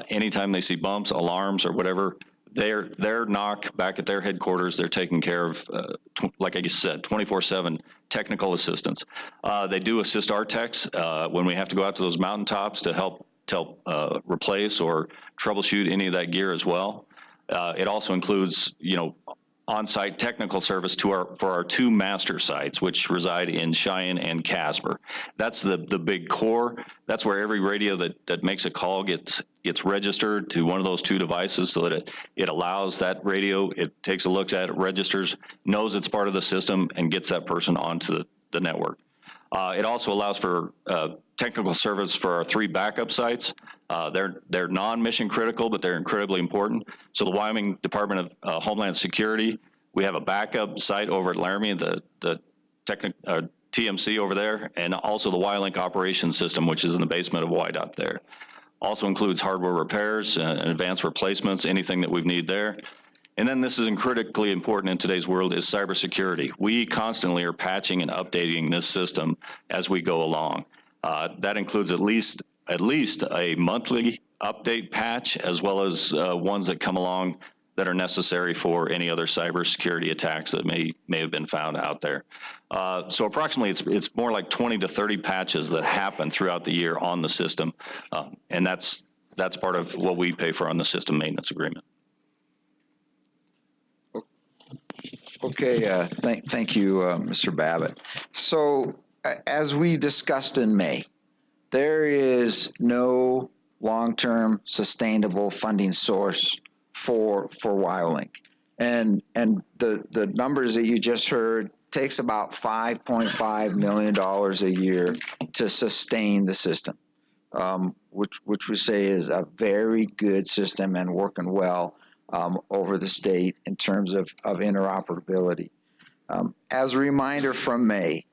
Anytime they see bumps, alarms, or whatever, they're knock back at their headquarters. They're taking care of, like I just said, 24/7 technical assistance. They do assist our techs when we have to go out to those mountaintops to help help replace or troubleshoot any of that gear as well. It also includes, on-site technical service for our two master sites, which reside in Cheyenne and Casper. That's the big core. That's where every radio that makes a call gets registered to one of those two devices, so that it allows that radio, it takes a look at it, registers, knows it's part of the system, and gets that person onto the network. It also allows for technical service for our three backup sites. They're non-mission critical, but they're incredibly important. So the Wyoming Department of Homeland Security, we have a backup site over at Laramie, the TMC over there, and also the Ylink operations system, which is in the basement of WYDOT there. Also includes hardware repairs and advanced replacements, anything that we need there. And then this is critically important in today's world is cybersecurity. We constantly are patching and updating this system as we go along. That includes at least a monthly update patch, as well as ones that come along that are necessary for any other cybersecurity attacks that may have been found out there. So approximately, it's more like 20 to 30 patches that happen throughout the year on the system, and that's part of what we pay for on the system maintenance agreement. Okay, thank you, Mr. Babbitt. So as we discussed in May, there is no long-term sustainable funding source for Wyoming. And the numbers that you just heard takes about $5.5 million a year to sustain the system, which we say is a very good system and working well over the state in terms of interoperability. As a reminder from May,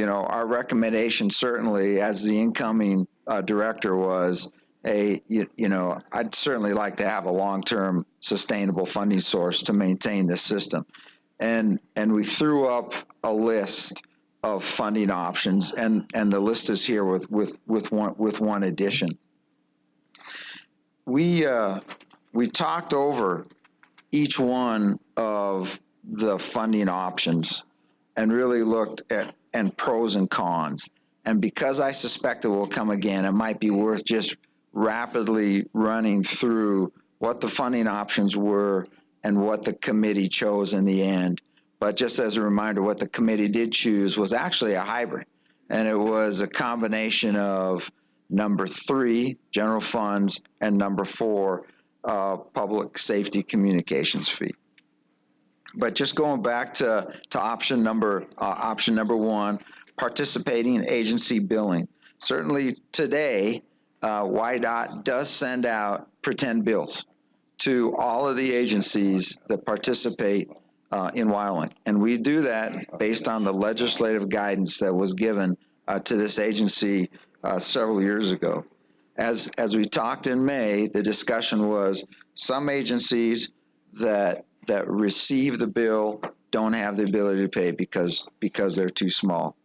our recommendation certainly as the incoming director was I'd certainly like to have a long-term sustainable funding source to maintain this system. And we threw up a list of funding options, and the list is here with one addition. We talked over each one of the funding options and really looked at pros and cons. And because I suspect it will come again, it might be worth just rapidly running through what the funding options were and what the committee chose in the end. But just as a reminder, what the committee did choose was actually a hybrid. And it was a combination of number 3, general funds, and number 4, public safety communications fee. But just going back to option number 1, participating agency billing. Certainly today, WYDOT does send out pretend bills to all of the agencies that participate in Wyoming. And we do that based on the legislative guidance that was given to this agency several years ago. As we talked in May, the discussion was some agencies that receive the bill don't have the ability to pay because they're too small.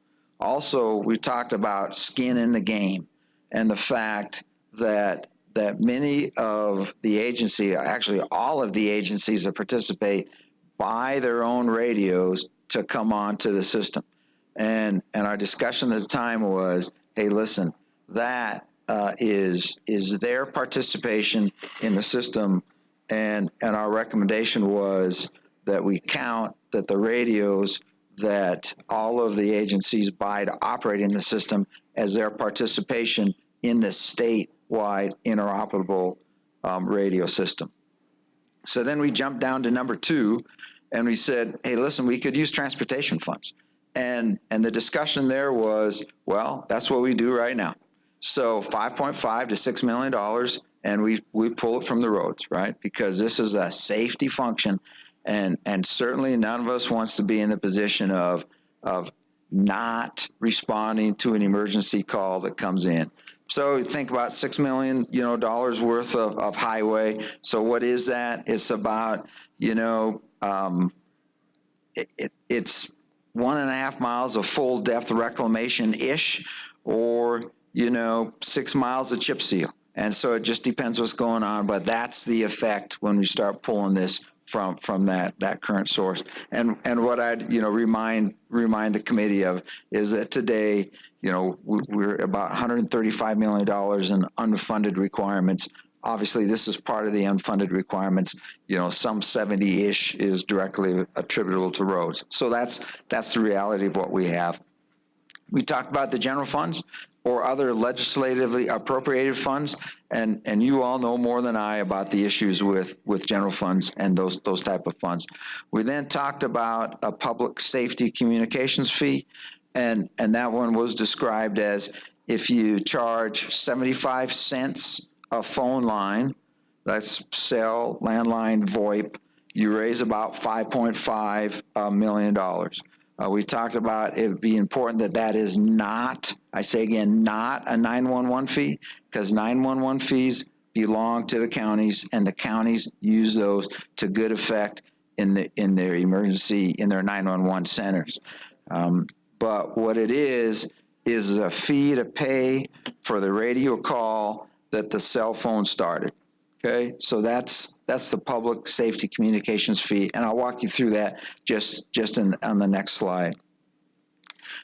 Also, we talked about skin in the game and the fact that many of the agencies, actually all of the agencies that participate, buy their own radios to come on to the system. And our discussion at the time was, hey, listen, that is their participation in the system, and our recommendation was that we count that the radios that all of the agencies buy to operate in the system as their participation in the statewide interoperable radio system. So then we jumped down to number 2, and we said, hey, listen, we could use transportation funds. And the discussion there was, well, that's what we do right now. So $5.5 to $6 million, and we pull it from the roads, right? Because this is a safety function, and certainly none of us wants to be in the position of not responding to an emergency call that comes in. So think about $6 million, dollars worth of highway. So what is that? It's about, it's 1.5 miles of full depth reclamation-ish, or 6 miles of chip seal. And so it just depends what's going on, but that's the effect when we start pulling this from that current source. And what I'd, remind the committee of is that today, we're about $135 million in unfunded requirements. Obviously, this is part of the unfunded requirements. Some 70-ish is directly attributable to roads. So that's the reality of what we have. We talked about the general funds or other legislatively appropriated funds, and you all know more than I about the issues with general funds and those type of funds. We then talked about a public safety communications fee, and that one was described as if you charge 75 cents a phone line, that's cell, landline, VoIP, you raise about $5.5 million. We talked about it would be important that that is not, I say again, not a 911 fee, because 911 fees belong to the counties, and the counties use those to good effect in their emergency, in their 911 centers. But what it is a fee to pay for the radio call that the cell phone started. Okay, so that's the public safety communications fee, and I'll walk you through that just on the next slide.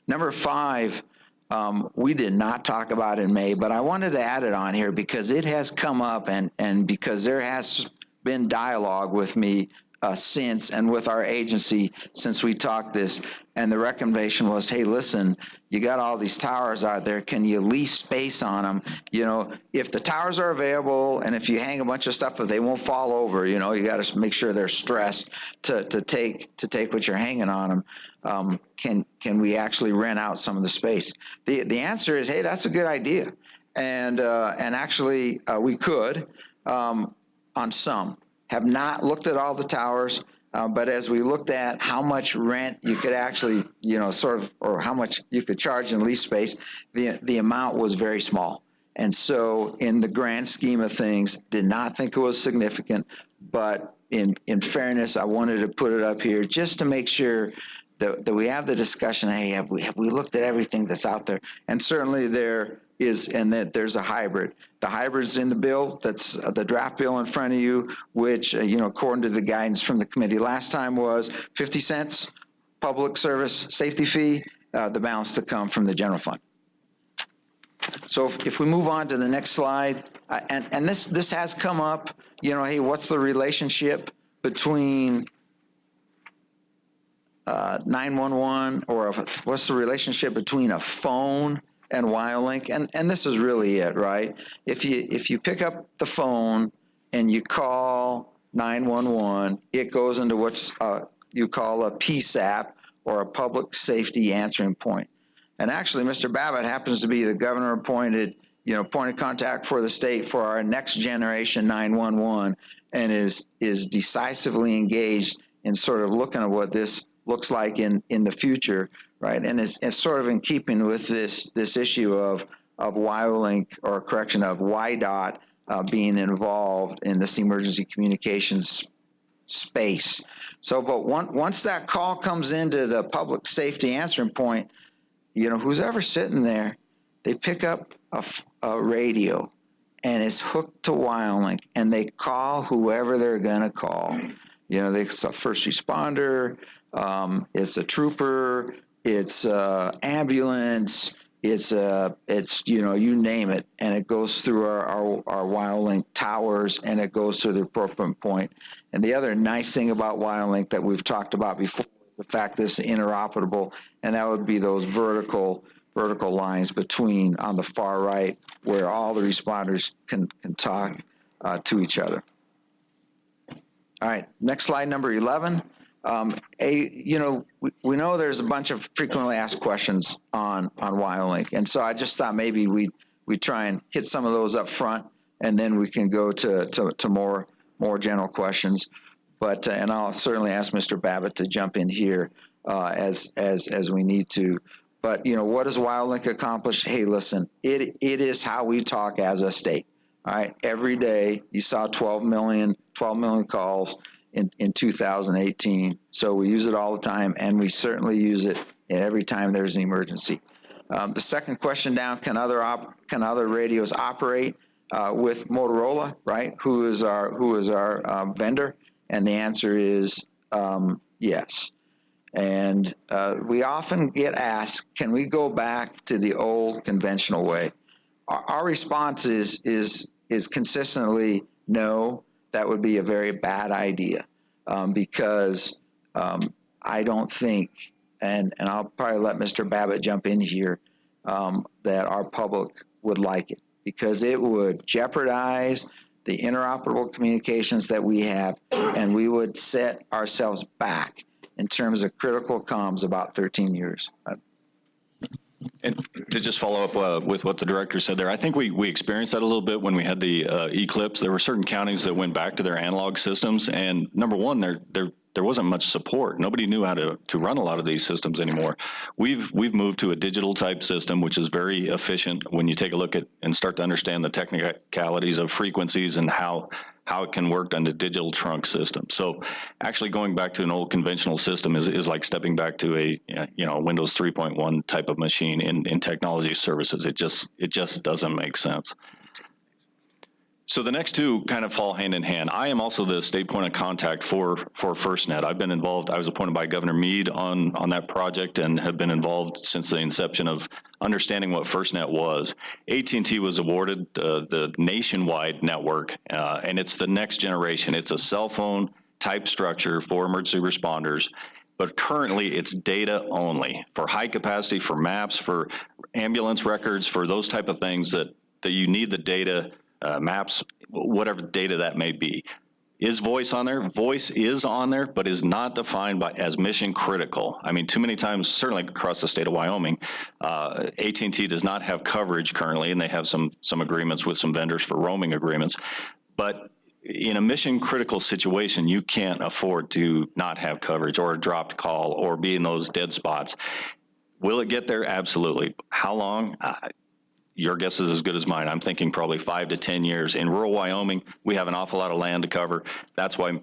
Number 5, we did not talk about in May, but I wanted to add it on here because it has come up, and because there has been dialogue with me since, and with our agency since we talked this, and the recommendation was, hey, listen, you got all these towers out there, can you lease space on them? If the towers are available, and if you hang a bunch of stuff, if they won't fall over, you got to make sure they're stressed to take what you're hanging on them. Can we actually rent out some of the space? The answer is, hey, that's a good idea, and actually we could on some. Have not looked at all the towers, but as we looked at how much rent you could actually, or how much you could charge in lease space, the amount was very small. And so in the grand scheme of things, did not think it was significant, but in fairness, I wanted to put it up here just to make sure that we have the discussion, hey, have we looked at everything that's out there? And certainly there is, and that there's a hybrid. The hybrid's in the bill, that's the draft bill in front of you, which, according to the guidance from the committee last time was 50 cents public service safety fee, the balance to come from the general fund. So if we move on to the next slide, and this has come up, hey, what's the relationship between 911, or what's the relationship between a phone and WyoLink? And this is really it, right? If you pick up the phone and you call 911, it goes into what's you call a PSAP, or a public safety answering point. And actually, Mr. Babbitt happens to be the governor appointed, point of contact for the state for our next generation 911, and is decisively engaged in sort of looking at what this looks like in the future, right? And it's sort of in keeping with this issue of WyoLink, or correction, of WYDOT being involved in this emergency communications space. So, but once that call comes into the public safety answering point, who's ever sitting there, they pick up a radio, and it's hooked to WyoLink, and they call whoever they're gonna call. It's a first responder, it's a trooper, it's a ambulance, it's you name it, and it goes through our WyoLink towers, and it goes to the appropriate point. And the other nice thing about WyoLink that we've talked about before, the fact that it's interoperable, and that would be those vertical lines between, on the far right, where all the responders can talk to each other. All right, next slide, number 11. We know there's a bunch of frequently asked questions on WyoLink, and so I just thought maybe we try and hit some of those up front, and then we can go to more general questions. But and I'll certainly ask Mr. Babbitt to jump in here as we need to. But what does WyoLink accomplish? Hey, listen, it is how we talk as a state. All right, every day you saw 12 million calls in 2018. So we use it all the time, and we certainly use it every time there's an emergency. The second question down: can other radios operate with Motorola? Right? Who is our vendor? And the answer is yes. And we often get asked, can we go back to the old conventional way? Our response is consistently no. That would be a very bad idea because I don't think, and I'll probably let Mr. Babbitt jump in here, that our public would like it because it would jeopardize the interoperable communications that we have, and we would set ourselves back in terms of critical comms about 13 years. And to just follow up with what the director said there, I think we experienced that a little bit when we had the eclipse. There were certain counties that went back to their analog systems, and number one, there wasn't much support. Nobody knew how to run a lot of these systems anymore. We've moved to a digital type system, which is very efficient when you take a look at and start to understand the technicalities of frequencies and how it can work on the digital trunk system. So actually going back to an old conventional system is like stepping back to a Windows 3.1 type of machine in technology services. It just doesn't make sense. So the next two kind of fall hand in hand. I am also the state point of contact for FirstNet. I've been involved, I was appointed by Governor Meade on that project and have been involved since the inception of understanding what FirstNet was. AT&T was awarded the nationwide network, and it's the next generation. It's a cell phone type structure for emergency responders, but currently it's data only for high capacity, for maps, for ambulance records, for those type of things that you need the data, maps, whatever data that may be. Is voice on there? Voice is on there, but is not defined as mission critical. I mean, too many times, certainly across the state of Wyoming, AT&T does not have coverage currently, and they have some agreements with some vendors for roaming agreements. But in a mission critical situation, you can't afford to not have coverage or a dropped call or be in those dead spots. Will it get there? Absolutely. How long? Your guess is as good as mine. I'm thinking probably 5 to 10 years. In rural Wyoming, we have an awful lot of land to cover. That's why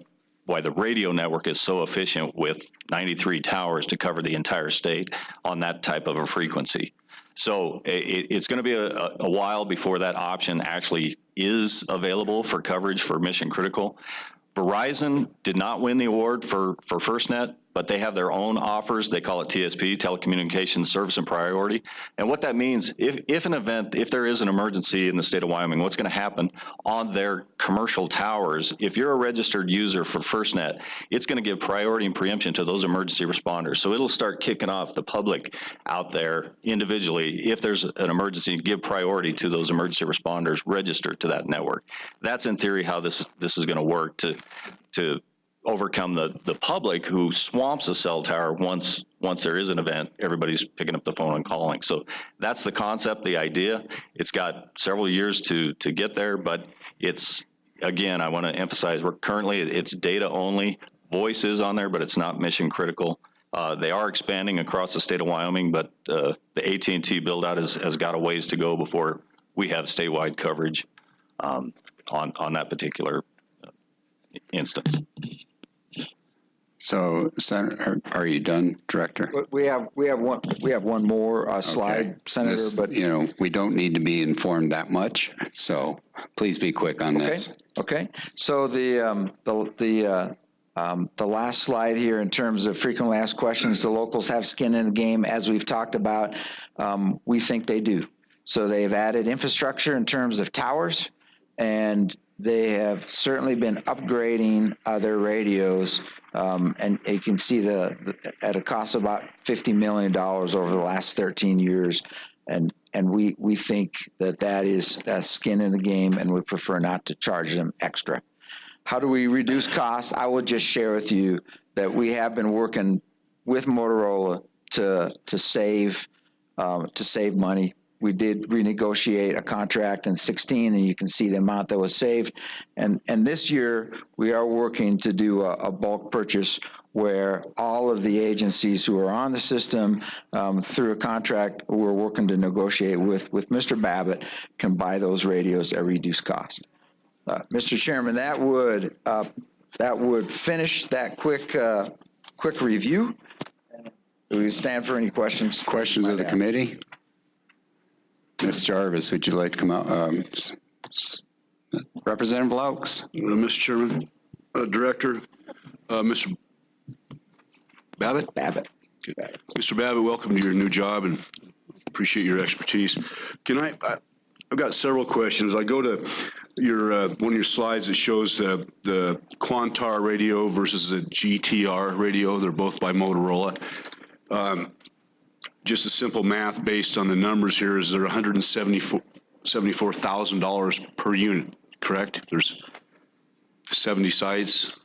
the radio network is so efficient with 93 towers to cover the entire state on that type of a frequency. So it's going to be a while before that option actually is available for coverage for mission critical. Verizon did not win the award for FirstNet, but they have their own offers. They call it TSP, Telecommunications Service and Priority. And what that means, if there is an emergency in the state of Wyoming, what's going to happen on their commercial towers, if you're a registered user for FirstNet, it's going to give priority and preemption to those emergency responders. So it'll start kicking off the public out there individually. If there's an emergency, give priority to those emergency responders registered to that network. That's in theory how this is going to work to overcome the public who swamps a cell tower once there is an event. Everybody's picking up the phone and calling. So that's the concept, the idea. It's got several years to get there, but it's, again, I want to emphasize, it's data only. Voice is on there, but it's not mission critical. They are expanding across the state of Wyoming, but the AT&T build out has got a ways to go before we have statewide coverage on that particular instance. So, Senator, are you done, Director? We have one more slide, Okay. Senator, This, but we don't need to be informed that much, so please be quick on this. Okay. So the last slide here in terms of frequently asked questions, the locals have skin in the game, as we've talked about. We think they do. So they've added infrastructure in terms of towers, and they have certainly been upgrading their radios, and you can see at a cost of about $50 million over the last 13 years. And we think that is skin in the game, and we prefer not to charge them extra. How do we reduce costs? I will just share with you that we have been working with Motorola to save money. We did renegotiate a contract in 2016, and you can see the amount that was saved. And this year, we are working to do a bulk purchase where all of the agencies who are on the system through a contract we're working to negotiate with Mr. Babbitt can buy those radios at reduced cost. Mr. Chairman, that would finish that quick review. Do we stand for any questions? Questions of the committee? Ms. Jarvis, would you like to come out? Representative Laux. Mr. Chairman, Director, Mr. Babbitt? Babbitt. Okay. Mr. Babbitt, welcome to your new job and appreciate your expertise. I've got several questions. I go to your one of your slides that shows the Quantar radio versus the GTR radio. They're both by Motorola. Just a simple math based on the numbers here is they're $174,000 per unit, correct? There's 70 sites.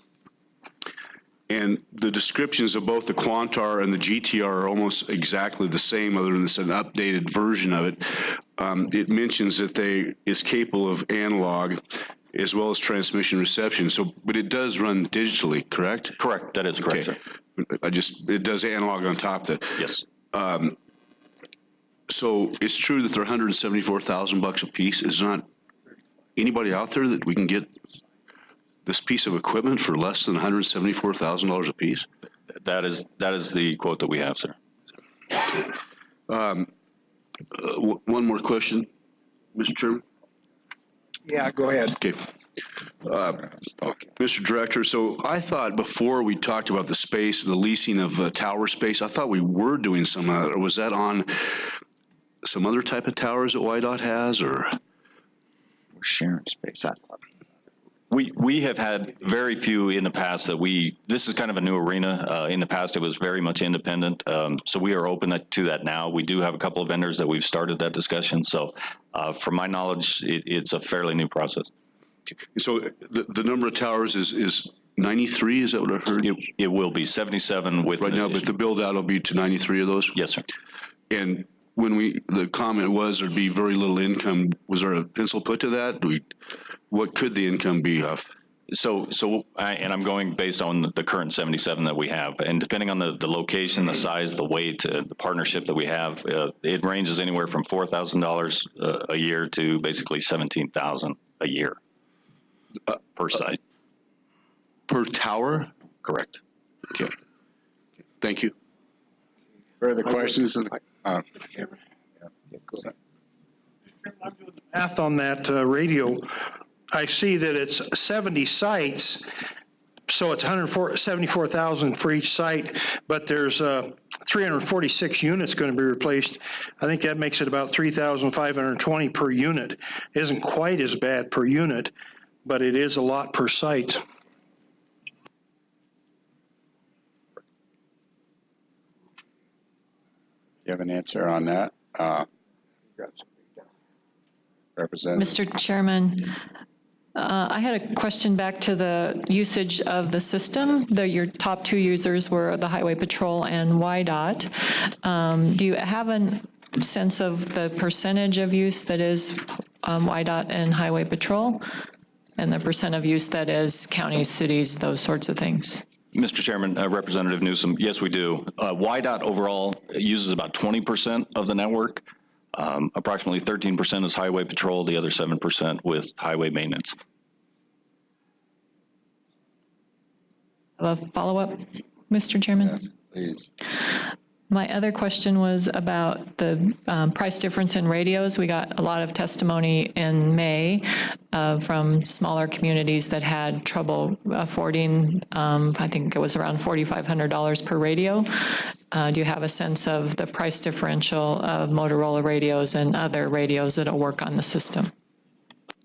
And the descriptions of both the Quantar and the GTR are almost exactly the same, other than it's an updated version of it. It mentions that is capable of analog as well as transmission reception. So, but it does run digitally, correct? Correct, that is correct, sir. It does analog on top of that. Yes. So it's true that they're $174,000 a piece. Is not anybody out there that we can get this piece of equipment for less than $174,000 a piece? That is the quote that we have, sir. One more question, Mr. Chairman. Yeah, go ahead. Okay. Mr. Director, so I thought before we talked about the space, the leasing of tower space, I thought we were doing some of that, or was that on some other type of towers that YDOT has, or? We're sharing space. We have had very few in the past this is kind of a new arena. In the past, it was very much independent. So we are open to that now. We do have a couple of vendors that we've started that discussion. So from my knowledge, it's a fairly new process. So the number of towers is 93, is that what I heard? It will be 77 with. Right now, but the build out will be to 93 of those? Yes, sir. And when the comment was there'd be very little income, was there a pencil put to that? What could the income be of? And I'm going based on the current 77 that we have, and depending on the location, the size, the weight, the partnership that we have, it ranges anywhere from $4,000 a year to basically $17,000 a year per site. Per tower? Correct. Okay. Thank you. Further questions? Math on that radio, I see that it's 70 sites, so it's 174,000 for each site, but there's 346 units going to be replaced. I think that makes it about 3,520 per unit. Isn't quite as bad per unit, but it is a lot per site. You have an answer on that? Representative? Mr. Chairman, I had a question back to the usage of the system. Your top two users were the Highway Patrol and YDOT. Do you have a sense of the percentage of use that is YDOT and Highway Patrol, and the percent of use that is counties, cities, those sorts of things? Mr. Chairman, Representative Newsom, yes, we do. YDOT overall uses about 20% of the network. Approximately 13% is Highway Patrol, the other 7% with highway maintenance. Have a follow-up, Mr. Chairman? Yes, please. My other question was about the price difference in radios. We got a lot of testimony in May from smaller communities that had trouble affording, I think it was around $4,500 per radio. Do you have a sense of the price differential of Motorola radios and other radios that'll work on the system?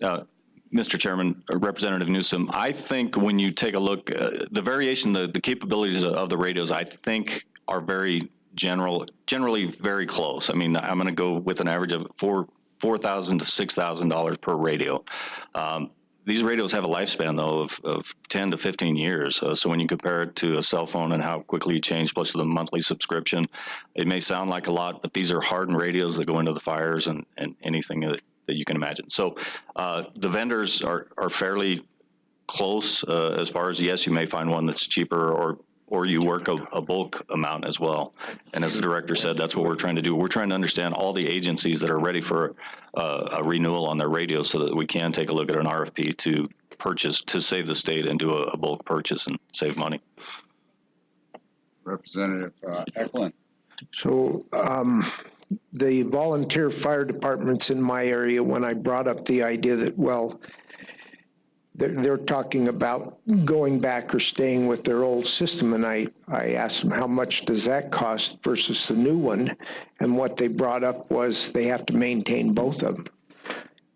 Mr. Chairman, Representative Newsom, I think when you take a look, the variation, the capabilities of the radios, I think are very generally very close. I mean, I'm going to go with an average of $4,000 to $6,000 per radio. These radios have a lifespan, though, of 10 to 15 years. So when you compare it to a cell phone and how quickly you change, plus the monthly subscription, it may sound like a lot, but these are hardened radios that go into the fires and anything that you can imagine. So the vendors are fairly close as far as, yes, you may find one that's cheaper or you work a bulk amount as well. And as the director said, that's what we're trying to do. We're trying to understand all the agencies that are ready for a renewal on their radios so that we can take a look at an RFP to purchase, to save the state and do a bulk purchase and save money. Representative Eklund. So the volunteer fire departments in my area, when I brought up the idea that, well, they're talking about going back or staying with their old system, and I asked them how much does that cost versus the new one, and what they brought up was they have to maintain both of them.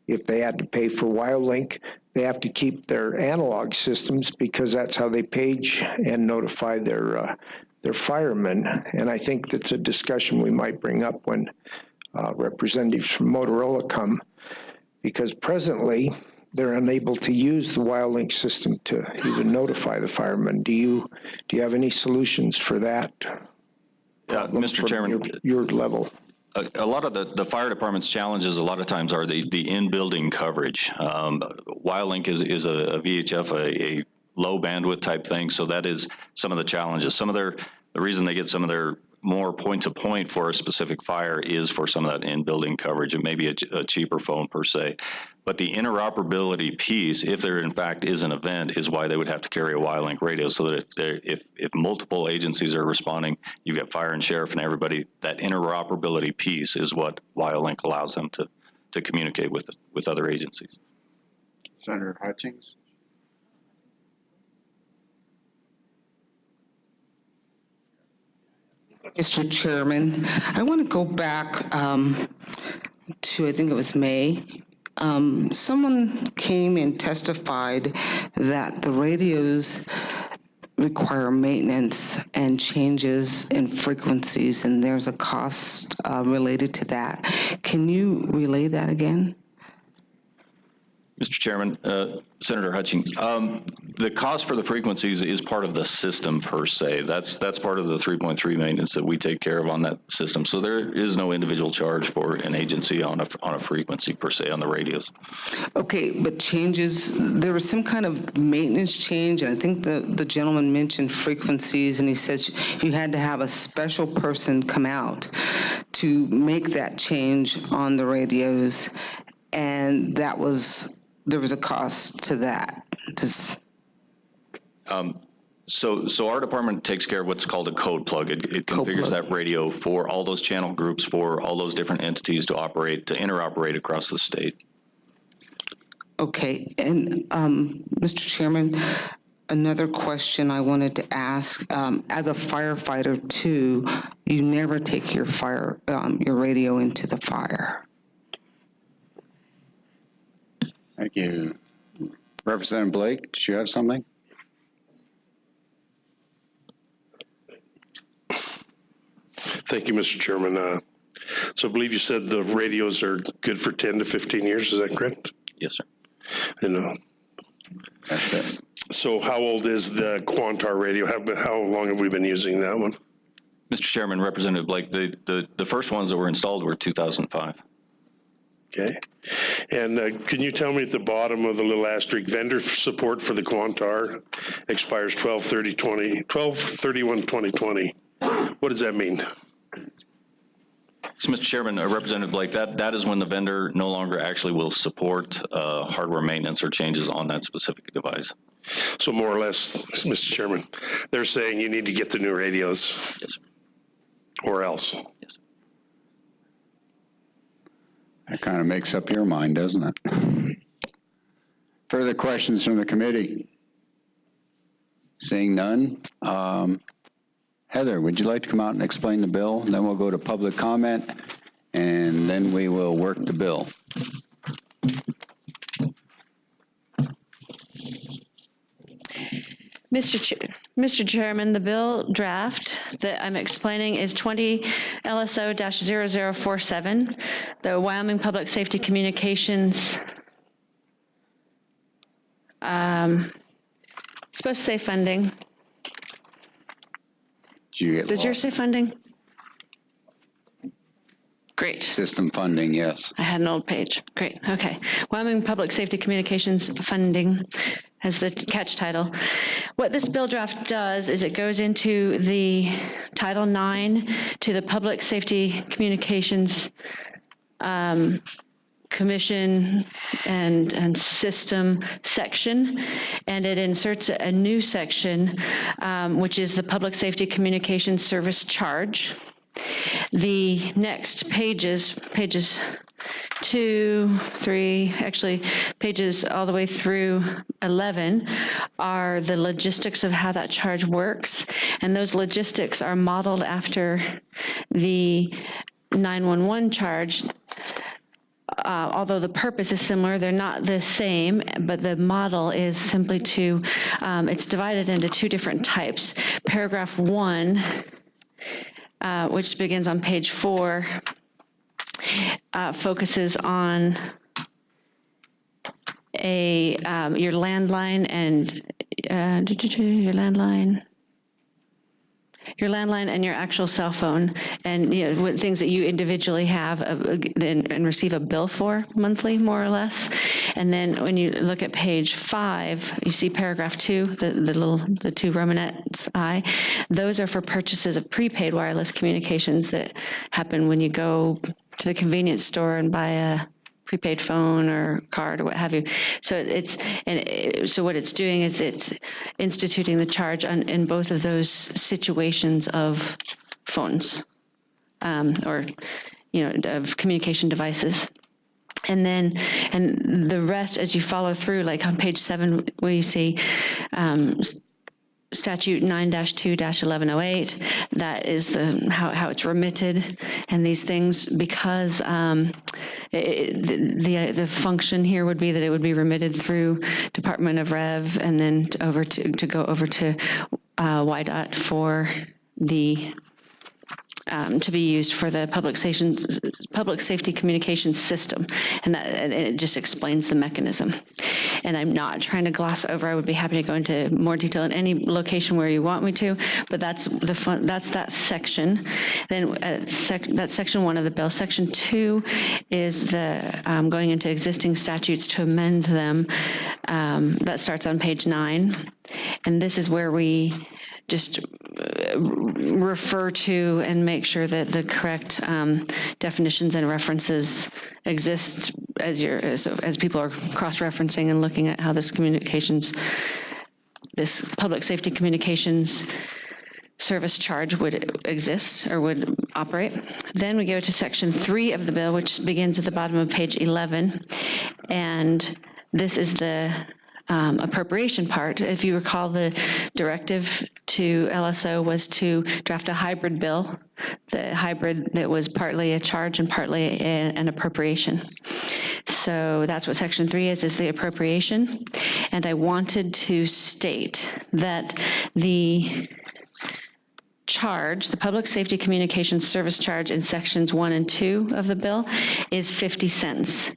If they had to pay for WyoLink, they have to keep their analog systems because that's how they page and notify their firemen. And I think that's a discussion we might bring up when representatives from Motorola come, because presently they're unable to use the WyoLink system to even notify the firemen. Do you have any solutions for that? Yeah, Mr. Chairman. Your level. A lot of the fire department's challenges a lot of times are the in-building coverage. WyoLink is a VHF, a low bandwidth type thing, so that is some of the challenges. The reason they get some of their more point-to-point for a specific fire is for some of that in-building coverage. It may be a cheaper phone per se. But the interoperability piece, if there in fact is an event, is why they would have to carry a WyoLink radio, so that if multiple agencies are responding, you've got fire and sheriff and everybody, that interoperability piece is what WyoLink allows them to communicate with other agencies. Senator Hutchings? Mr. Chairman, I want to go back to, I think it was May. Someone came and testified that the radios require maintenance and changes in frequencies, and there's a cost related to that. Can you relay that again? Mr. Chairman, Senator Hutchings, the cost for the frequencies is part of the system per se. That's part of the 3.3 maintenance that we take care of on that system. So there is no individual charge for an agency on a frequency per se on the radios. Okay, but changes, there was some kind of maintenance change, and I think the gentleman mentioned frequencies, and he says you had to have a special person come out to make that change on the radios, and there was a cost to that. So our department takes care of what's called a code plug. It configures that radio for all those channel groups, for all those different entities to interoperate across the state. Okay, and Mr. Chairman, another question I wanted to ask, as a firefighter too, you never take your radio into the fire. Thank you. Representative Blake, did you have something? Thank you, Mr. Chairman. So I believe you said the radios are good for 10 to 15 years. Is that correct? Yes, sir. And, That's it. so how old is the Quantar radio? How long have we been using that one? Mr. Chairman, Representative Blake, the first ones that were installed were 2005. Okay. And can you tell me at the bottom of the little asterisk, vendor support for the Quantar expires 12/31/2020. What does that mean? So, Mr. Chairman, Representative Blake, that is when the vendor no longer actually will support hardware maintenance or changes on that specific device. So more or less, Mr. Chairman, they're saying you need to get the new radios. Yes, sir. Or else. Yes. That kind of makes up your mind, doesn't it? Further questions from the committee? Seeing none. Heather, would you like to come out and explain the bill? And then we'll go to public comment, and then we will work the bill. Mr. Chairman, the bill draft that I'm explaining is 20 LSO-0047, the Wyoming Public Safety Communications. Supposed to say funding. Does yours say funding? Great. System funding, yes. I had an old page. Great. Okay. Wyoming Public Safety Communications Funding has the catch title. What this bill draft does is it goes into the Title IX to the Public Safety Communications Commission and System section, and it inserts a new section, which is the Public Safety Communications Service Charge. The next pages 2, 3, actually, pages all the way through 11 are the logistics of how that charge works. And those logistics are modeled after the 911 charge. Although the purpose is similar, they're not the same, but the model is simply to, it's divided into two different types. Paragraph 1, which begins on page 4, focuses on your landline and your landline and your actual cell phone, and things that you individually have and receive a bill for monthly, more or less. And then when you look at page 5, you see paragraph 2, the two Romanettes I. Those are for purchases of prepaid wireless communications that happen when you go to the convenience store and buy a prepaid phone or card or what have you. So so what it's doing is it's instituting the charge in both of those situations of phones, or of communication devices. And the rest, as you follow through, like on page 7, where you see Statute 9-2-1108, that is how it's remitted, and these things, because the function here would be that it would be remitted through Department of Rev and then go over to YDOT for the to be used for the public safety communications system, and it just explains the mechanism. And I'm not trying to gloss over. I would be happy to go into more detail in any location where you want me to, but that's that section. Then that's section 1 of the bill. Section 2 is the going into existing statutes to amend them. That starts on page 9, and this is where we just refer to and make sure that the correct definitions and references exist as people are cross-referencing and looking at how this public safety communications service charge would exist or would operate. Then we go to section 3 of the bill, which begins at the bottom of page 11, and this is the appropriation part. If you recall, the directive to LSO was to draft a hybrid bill, the hybrid that was partly a charge and partly an appropriation. So that's what section 3 is the appropriation. And I wanted to state that the charge, the public safety communications service charge in sections 1 and 2 of the bill is 50 cents.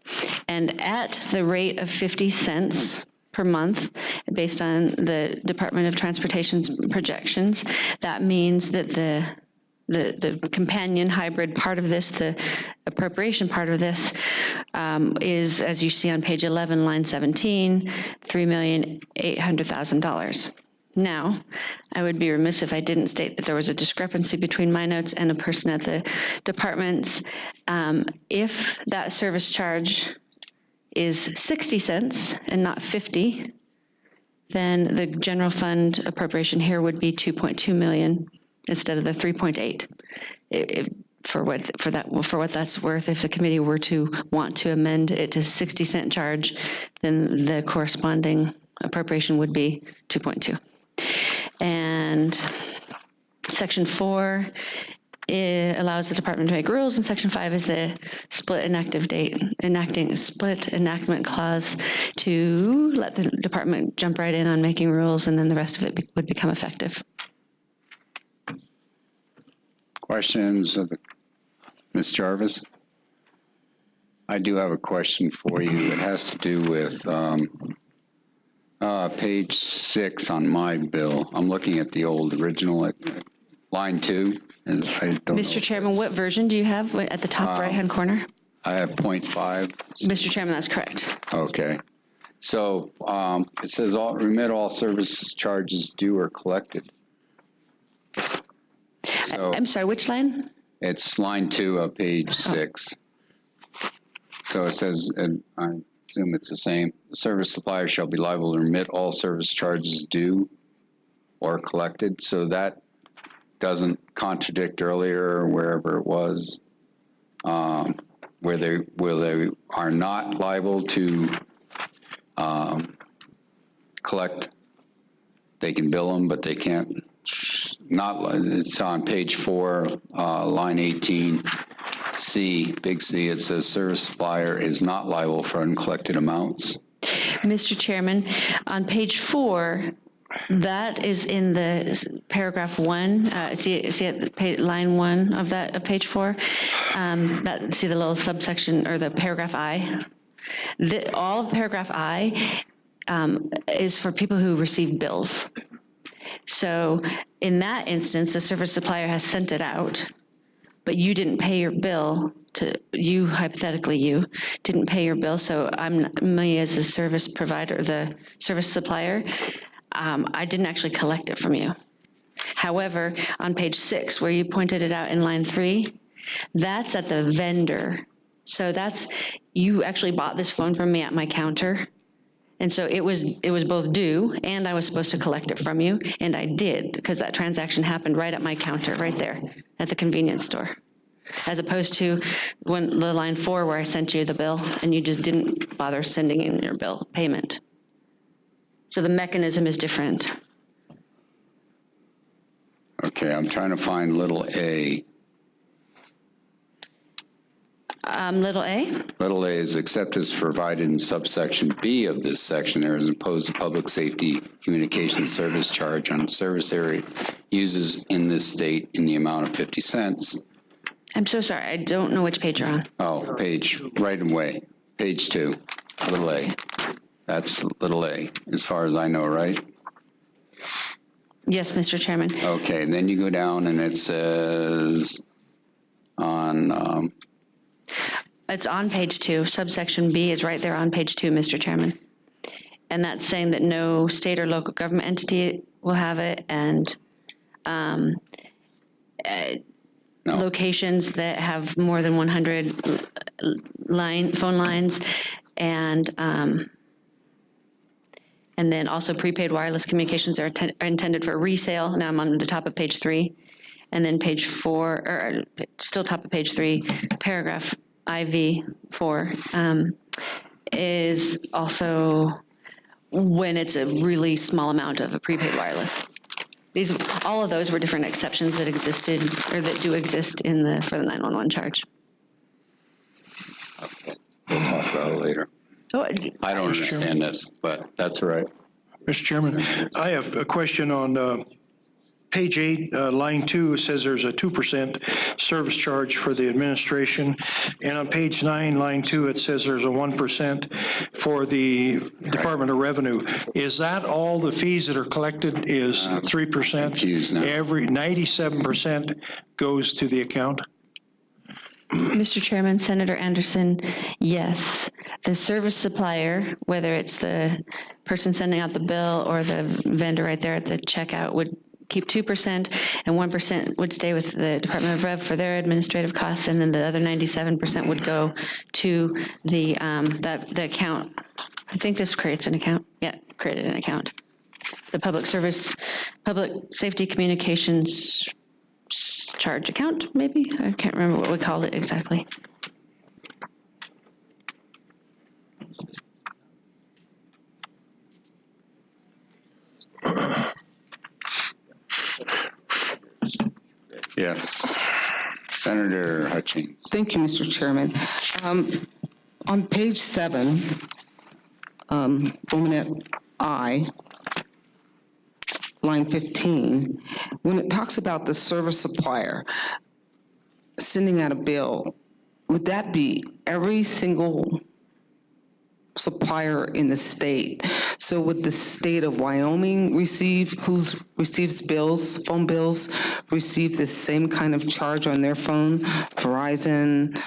And at the rate of 50 cents per month, based on the Department of Transportation's projections, that means that the companion hybrid part of this, the appropriation part of this, is, as you see on page 11, line 17, $3,800,000. Now, I would be remiss if I didn't state that there was a discrepancy between my notes and a person at the departments. If that service charge is 60 cents and not 50, then the general fund appropriation here would be 2.2 million instead of the 3.8. For what that's worth, if the committee were to want to amend it to 60-cent charge, then the corresponding appropriation would be 2.2. And section 4, it allows the department to make rules, and section 5 is the split enactment clause to let the department jump right in on making rules, and then the rest of it would become effective. Questions of Ms. Jarvis? I do have a question for you. It has to do with page 6 on my bill. I'm looking at the old original at line 2. Mr. Chairman, what version do you have at the top right-hand corner? I have 0.5. Mr. Chairman, that's correct. Okay. So it says remit all services charges due or collected. So I'm sorry, which line? it's line 2 of page 6. So it says, and I assume it's the same, the service supplier shall be liable to remit all service charges due or collected. So that doesn't contradict earlier or wherever it was. where they are not liable to collect. They can bill them, but they can't. It's on page 4, line 18, C, big C. It says service supplier is not liable for uncollected amounts. Mr. Chairman, on page 4, that is in the paragraph 1. See at line 1 of that of page 4. See the little subsection or the paragraph I. All of paragraph I is for people who receive bills. So in that instance, the service supplier has sent it out, but you didn't pay your bill hypothetically you didn't pay your bill. So me as the service provider, the service supplier, I didn't actually collect it from you. However, on page 6, where you pointed it out in line 3, that's at the vendor. So you actually bought this phone from me at my counter. And so it was both due, and I was supposed to collect it from you, and I did, because that transaction happened right at my counter, right there, at the convenience store. As opposed to when the line 4 where I sent you the bill, and you just didn't bother sending in your bill payment. So the mechanism is different. Okay, I'm trying to find little a. Little a? Little a is except as provided in subsection B of this section, there is imposed a public safety communications service charge on service area uses in this state in the amount of 50 cents. I'm so sorry, I don't know which page you're on. Oh, right away, page 2, little a. That's little a, as far as I know, right? Yes, Mr. Chairman. Okay, and then you go down and it says on, It's on page 2. Subsection B is right there on page 2, Mr. Chairman. And that's saying that no state or local government entity will have it, and locations that have more than 100 phone lines, and then also prepaid wireless communications are intended for resale. Now I'm on the top of page 3. And then page 4, or still top of page 3, paragraph IV4 is also when it's a really small amount of a prepaid wireless. All of those were different exceptions that existed, or that do exist for the 911 charge. we'll talk about it later. I don't understand this, but that's all right. Mr. Chairman, I have a question on page 8, line 2. It says there's a 2% service charge for the administration. And on page 9, line 2, it says there's a 1% for the Department of Revenue. Is that all the fees that are collected is 3%? Confused now. Every 97% goes to the account? Mr. Chairman, Senator Anderson, yes. The service supplier, whether it's the person sending out the bill or the vendor right there at the checkout, would keep 2%, and 1% would stay with the Department of Rev for their administrative costs, and then the other 97% would go to the account. I think this creates an account. Yeah, created an account. The public safety communications charge account, maybe? I can't remember what we called it exactly. Yes. Senator Hutchings. Thank you, Mr. Chairman. On page 7, Romanet I, line 15, when it talks about the service supplier sending out a bill, would that be every single supplier in the state? So would the state of Wyoming receives bills, phone bills, receive the same kind of charge on their phone? Verizon,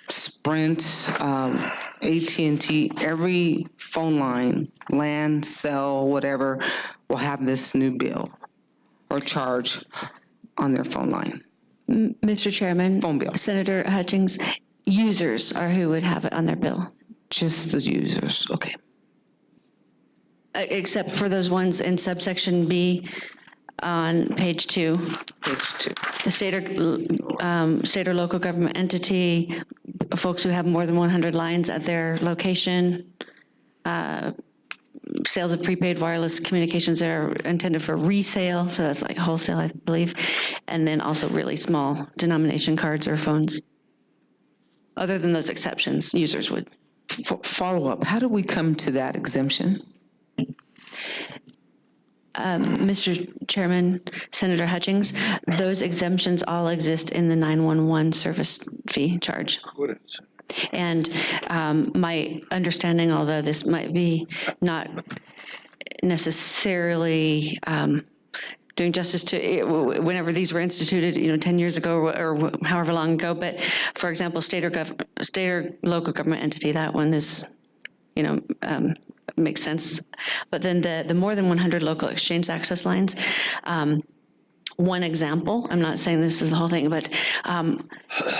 Sprint, AT&T, every phone line, LAN, cell, whatever, will have this new bill or charge on their phone line. Mr. Chairman. Phone bill. Senator Hutchings, users are who would have it on their bill. Just the users, okay. Except for those ones in subsection B, on page 2. The state or local government entity, folks who have more than 100 lines at their location, sales of prepaid wireless communications that are intended for resale, so that's like wholesale, I believe, and then also really small denomination cards or phones. Other than those exceptions, users would. Follow-up, how do we come to that exemption? Mr. Chairman, Senator Hutchings, those exemptions all exist in the 911 service fee charge. And my understanding, although this might be not necessarily doing justice to whenever these were instituted, 10 years ago or however long ago, but for example, state or local government entity, that one is, makes sense. But then the more than 100 local exchange access lines, one example, I'm not saying this is the whole thing, but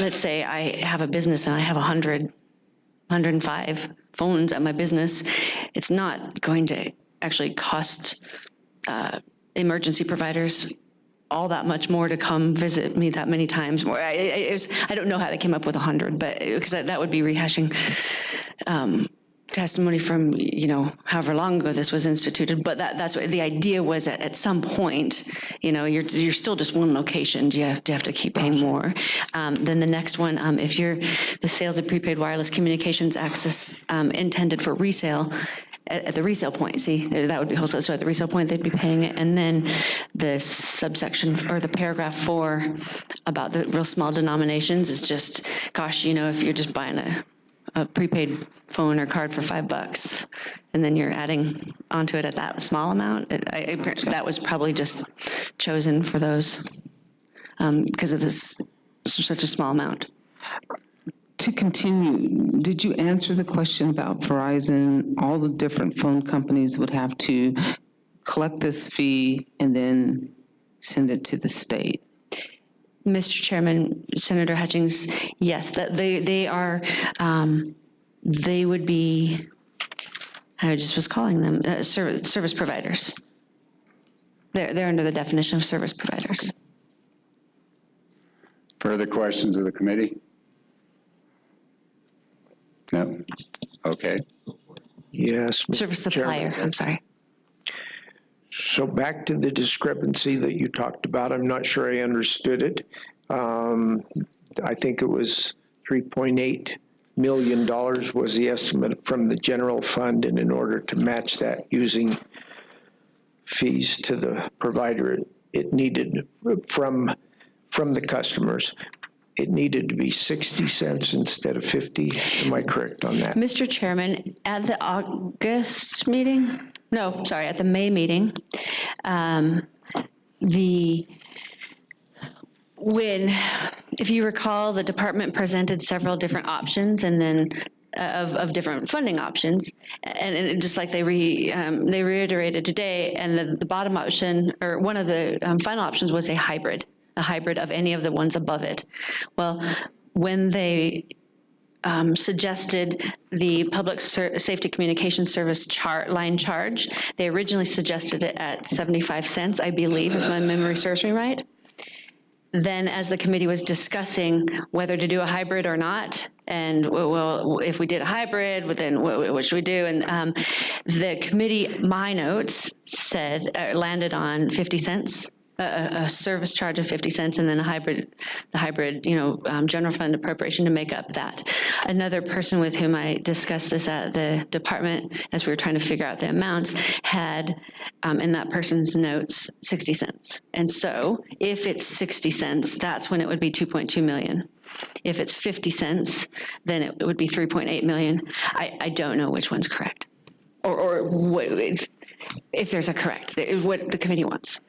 let's say I have a business and I have 105 phones at my business. It's not going to actually cost emergency providers all that much more to come visit me that many times more. I don't know how they came up with 100, but because that would be rehashing testimony from, however long ago this was instituted, but that's what the idea was. At some point, you're still just one location. Do you have to keep paying more? Then the next one, if you're the sales of prepaid wireless communications access intended for resale, at the resale point, see, that would be wholesale. So at the resale point, they'd be paying it. And then the subsection or the paragraph 4 about the real small denominations is just, gosh, if you're just buying a prepaid phone or card for $5, and then you're adding onto it at that small amount. That was probably just chosen for those because it is such a small amount. To continue, did you answer the question about Verizon? All the different phone companies would have to collect this fee and then send it to the state? Mr. Chairman, Senator Hutchings, yes, that they are, they would be, I just was calling them service providers. They're under the definition of service providers. Further questions of the committee? No? Okay. Yes. Mr. Service supplier, Chairman. I'm sorry. So back to the discrepancy that you talked about, I'm not sure I understood it. I think it was $3.8 million was the estimate from the general fund, and in order to match that using fees to the provider, it needed from the customers, it needed to be 60 cents instead of 50. Am I correct on that? Mr. Chairman, at the August meeting, no, sorry, at the May meeting, if you recall, the department presented several different options and then of different funding options, and it, just like they reiterated today, and the bottom option, or one of the final options was a hybrid of any of the ones above it. Well, when they suggested the public safety communication service line charge, they originally suggested it at 75 cents, I believe, if my memory serves me right. Then as the committee was discussing whether to do a hybrid or not, and well, if we did a hybrid, then what should we do? And the committee, my notes said, landed on 50 cents, a service charge of 50 cents, and then the hybrid, general fund appropriation to make up that. Another person with whom I discussed this at the department, as we were trying to figure out the amounts, had in that person's notes 60 cents. And so if it's 60 cents, that's when it would be 2.2 million. If it's 50 cents, then it would be 3.8 million. I don't know which one's correct, or what, if there's a correct, what the committee wants.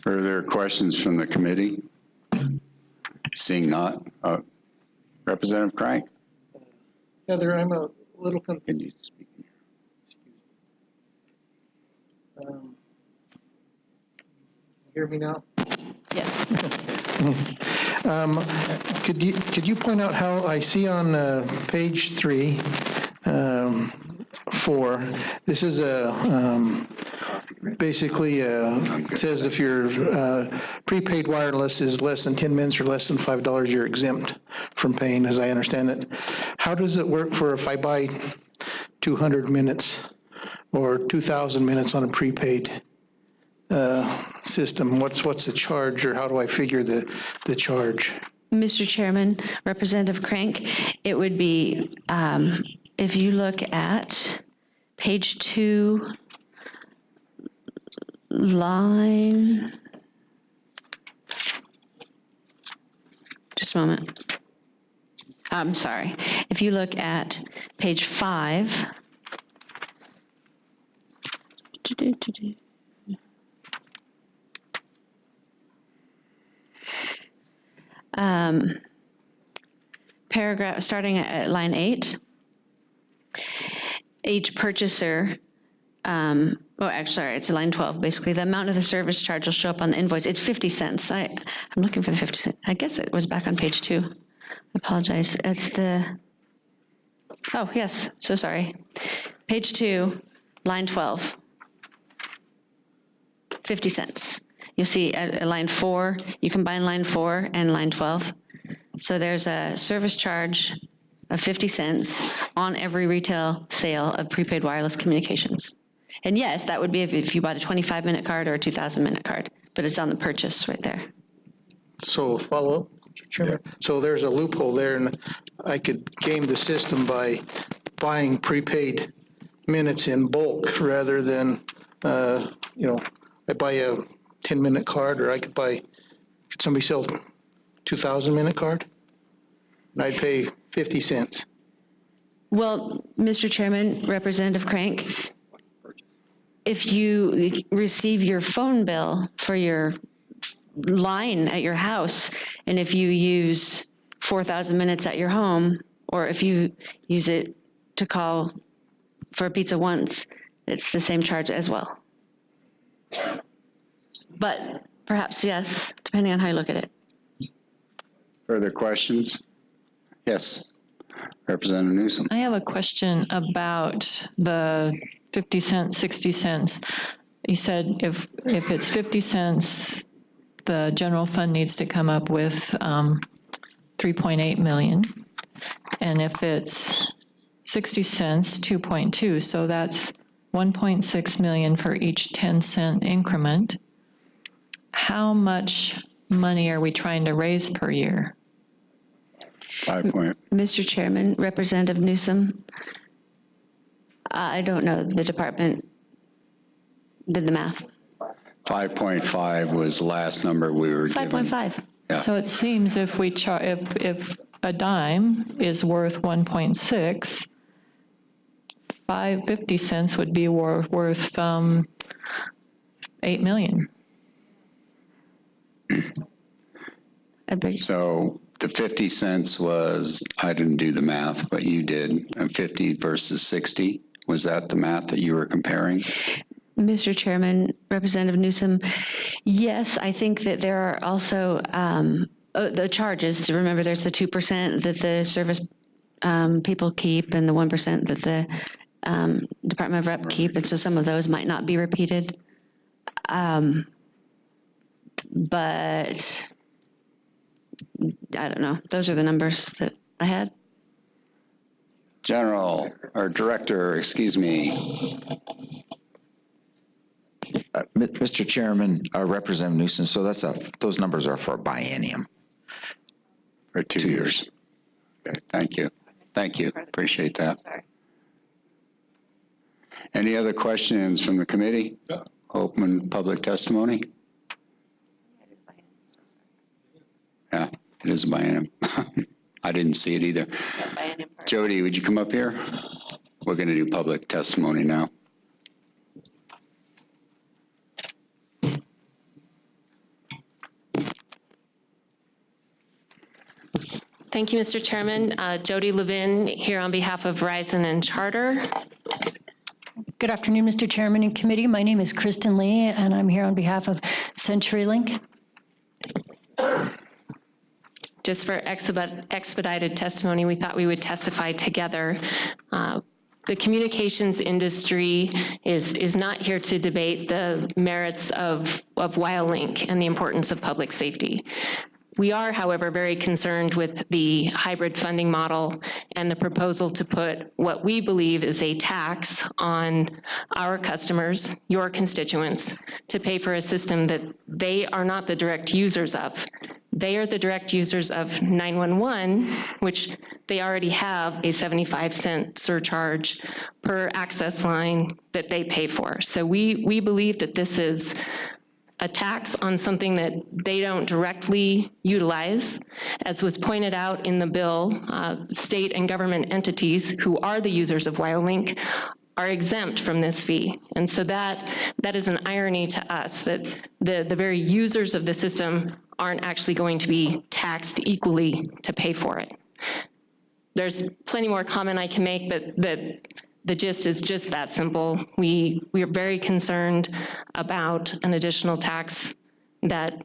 Further questions from the committee? Seeing not, Representative Crank? Heather, I'm a little confused. Can you speak? Hear me now? Yes. Could you point out how I see on page 3, 4, this is a basically it says if your prepaid wireless is less than 10 minutes or less than $5, you're exempt from paying, as I understand it. How does it work for if I buy 200 minutes or 2,000 minutes on a prepaid system? What's the charge, or how do I figure the charge? Mr. Chairman, Representative Crank, it would be, if you look at page 2, line, just a moment. I'm sorry. If you look at page 5, paragraph, starting at line 8, each purchaser, sorry, it's line 12, basically, the amount of the service charge will show up on the invoice. It's 50 cents. I'm looking for the 50 cents. I guess it was back on page 2. I apologize. It's oh, yes, so sorry. Page 2, line 12, 50 cents. You'll see at line 4, you combine line 4 and line 12. So there's a service charge of 50 cents on every retail sale of prepaid wireless communications. And yes, that would be if you bought a 25-minute card or a 2,000-minute card, but it's on the purchase right there. So follow up, Mr. Chairman. Yeah. So there's a loophole there, and I could game the system by buying prepaid minutes in bulk rather than, I buy a 10-minute card, or could somebody sell 2,000-minute card? And I'd pay 50 cents. Well, Mr. Chairman, Representative Crank, if you receive your phone bill for your line at your house, and if you use 4,000 minutes at your home, or if you use it to call for a pizza once, it's the same charge as well. But perhaps, yes, depending on how you look at it. Further questions? Yes, Representative Newsom. I have a question about the 50 cents, 60 cents. You said if it's 50 cents, the general fund needs to come up with 3.8 million. And if it's 60 cents, 2.2, so that's 1.6 million for each 10-cent increment. How much money are we trying to raise per year? 5 point. Mr. Chairman, Representative Newsom, I don't know, the department did the math. 5.5 was the last number we were given. 5.5. Yeah. So it seems if a dime is worth 1.6, 50 cents would be worth 8 million. So the 50 cents was, I didn't do the math, but you did, and 50 versus 60. Was that the math that you were comparing? Mr. Chairman, Representative Newsom, yes, I think that there are also the charges. To remember, there's the 2% that the service people keep and the 1% that the Department of Rep keep, and so some of those might not be repeated. But I don't know. Those are the numbers that I had. Director, excuse me. Mr. Chairman, Representative Newsom, so those numbers are for a biennium. For 2 years. Okay, thank you. Thank you. Appreciate that. Any other questions from the committee? Open public testimony? Yeah, it is a biennium. I didn't see it either. Jody, would you come up here? We're going to do public testimony now. Thank you, Mr. Chairman. Jody Levin here on behalf of Verizon and Charter. Good afternoon, Mr. Chairman and committee. My name is Kristen Lee, and I'm here on behalf of CenturyLink. Just for expedited testimony, we thought we would testify together. The communications industry is not here to debate the merits of WyoLink and the importance of public safety. We are, however, very concerned with the hybrid funding model and the proposal to put what we believe is a tax on our customers, your constituents, to pay for a system that they are not the direct users of. They are the direct users of 911, which they already have a 75-cent surcharge per access line that they pay for. So we believe that this is a tax on something that they don't directly utilize. As was pointed out in the bill, state and government entities who are the users of WyoLink are exempt from this fee. And so that is an irony to us, that the very users of the system aren't actually going to be taxed equally to pay for it. There's plenty more comment I can make, but the gist is just that simple. We are very concerned about an additional tax that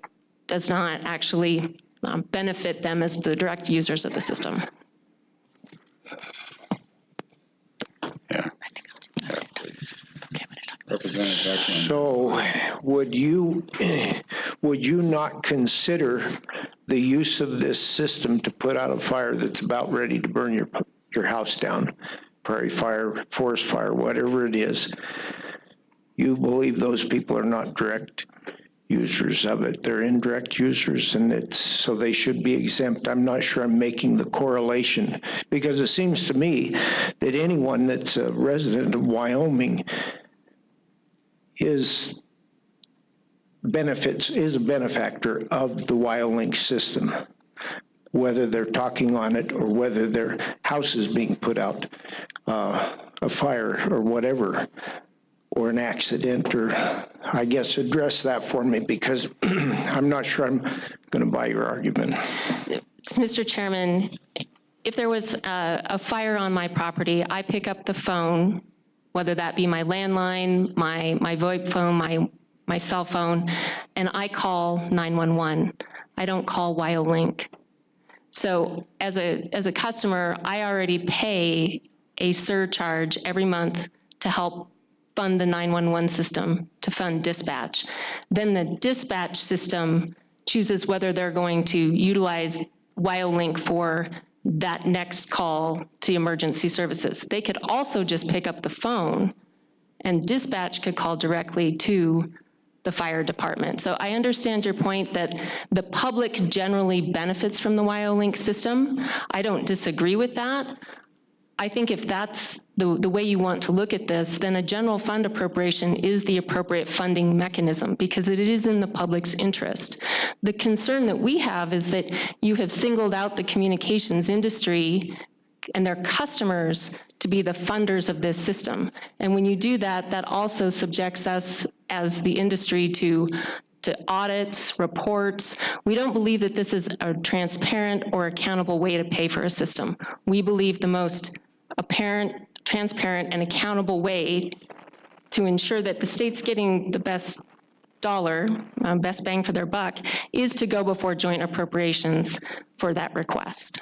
does not actually benefit them as the direct users of the system. Yeah. So would you not consider the use of this system to put out a fire that's about ready to burn your house down? Prairie fire, forest fire, whatever it is, you believe those people are not direct users of it. They're indirect users, and so they should be exempt. I'm not sure I'm making the correlation, because it seems to me that anyone that's a resident of Wyoming is a benefactor of the WyoLink system, whether they're talking on it or whether their house is being put out a fire or whatever, or an accident, or I guess address that for me, because I'm not sure I'm going to buy your argument. Mr. Chairman, if there was a fire on my property, I pick up the phone, whether that be my landline, my VoIP phone, my cell phone, and I call 911. I don't call WyoLink. So as a customer, I already pay a surcharge every month to help fund the 911 system, to fund dispatch. Then the dispatch system chooses whether they're going to utilize WyoLink for that next call to emergency services. They could also just pick up the phone, and dispatch could call directly to the fire department. So I understand your point that the public generally benefits from the WyoLink system. I don't disagree with that. I think if that's the way you want to look at this, then a general fund appropriation is the appropriate funding mechanism, because it is in the public's interest. The concern that we have is that you have singled out the communications industry and their customers to be the funders of this system. And when you do that, that also subjects us as the industry to audits, reports. We don't believe that this is a transparent or accountable way to pay for a system. We believe the most apparent, transparent, and accountable way to ensure that the state's getting the best dollar, best bang for their buck, is to go before joint appropriations for that request.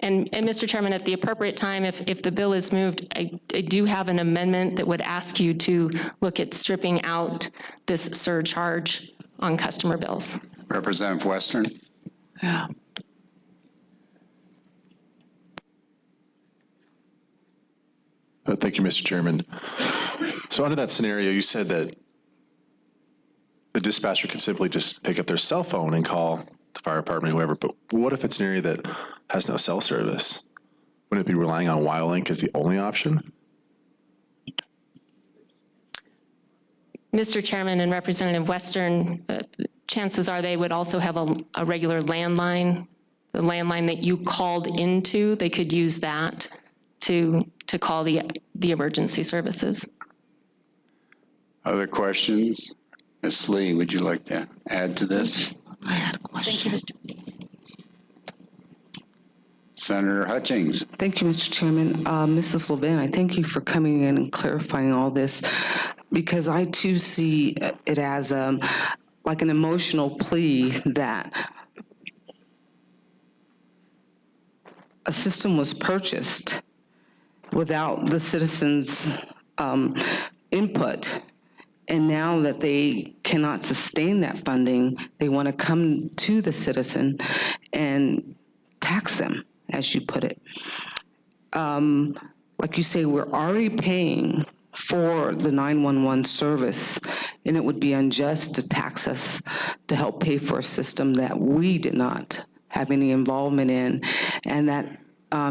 And Mr. Chairman, at the appropriate time, if the bill is moved, I do have an amendment that would ask you to look at stripping out this surcharge on customer bills. Representative Western? Yeah. Thank you, Mr. Chairman. So under that scenario, you said that the dispatcher could simply just pick up their cell phone and call the fire department, whoever, but what if it's an area that has no cell service? Wouldn't it be relying on WyoLink as the only option? Mr. Chairman and Representative Western, chances are they would also have a regular landline, the landline that you called into. They could use that to call the emergency services. Other questions? Ms. Lee, would you like to add to this? I had a question. Thank you, Mr. Senator Hutchings. Thank you, Mr. Chairman. Mrs. Levin, I thank you for coming in and clarifying all this, because I too see it as like an emotional plea that a system was purchased without the citizens' input. And now that they cannot sustain that funding, they want to come to the citizen and tax them, as you put it. Like you say, we're already paying for the 911 service, and it would be unjust to tax us to help pay for a system that we did not have any involvement in, and that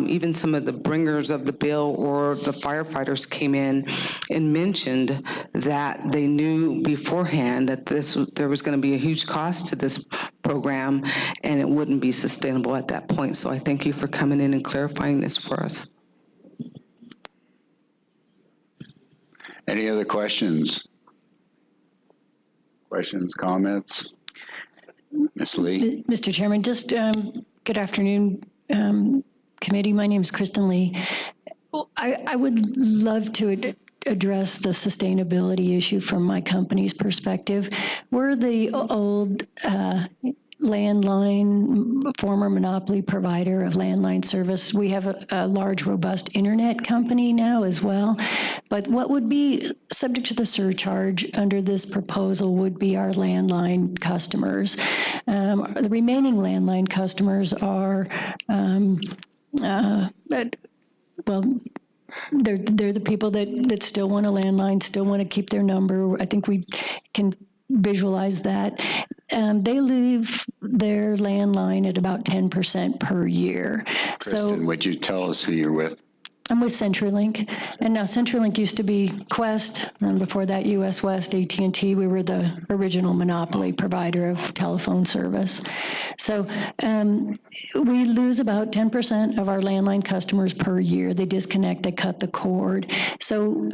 even some of the bringers of the bill or the firefighters came in and mentioned that they knew beforehand that there was going to be a huge cost to this program, and it wouldn't be sustainable at that point. So I thank you for coming in and clarifying this for us. Any other questions? Questions, comments? Ms. Lee? Mr. Chairman, just good afternoon, committee. My name is Kristen Lee. I would love to address the sustainability issue from my company's perspective. We're the old landline, former monopoly provider of landline service. We have a large, robust internet company now as well. But what would be subject to the surcharge under this proposal would be our landline customers. The remaining landline customers are, well, they're the people that still want a landline, still want to keep their number. I think we can visualize that. They leave their landline at about 10% per year. Kristen, would you tell us who you're with? I'm with CenturyLink, and now CenturyLink used to be Qwest, and before that US West, AT&T. We were the original monopoly provider of telephone service. So we lose about 10% of our landline customers per year. They disconnect, they cut the cord. So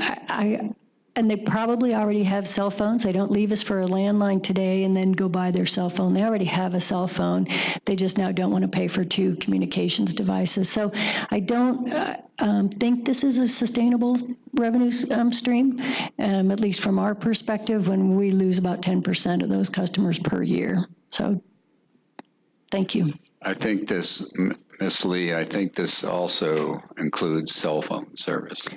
and they probably already have cell phones. They don't leave us for a landline today and then go buy their cell phone. They already have a cell phone. They just now don't want to pay for 2 communications devices. So I don't think this is a sustainable revenue stream, at least from our perspective, when we lose about 10% of those customers per year. So thank you. I think this, Ms. Lee, I think this also includes cell phone service.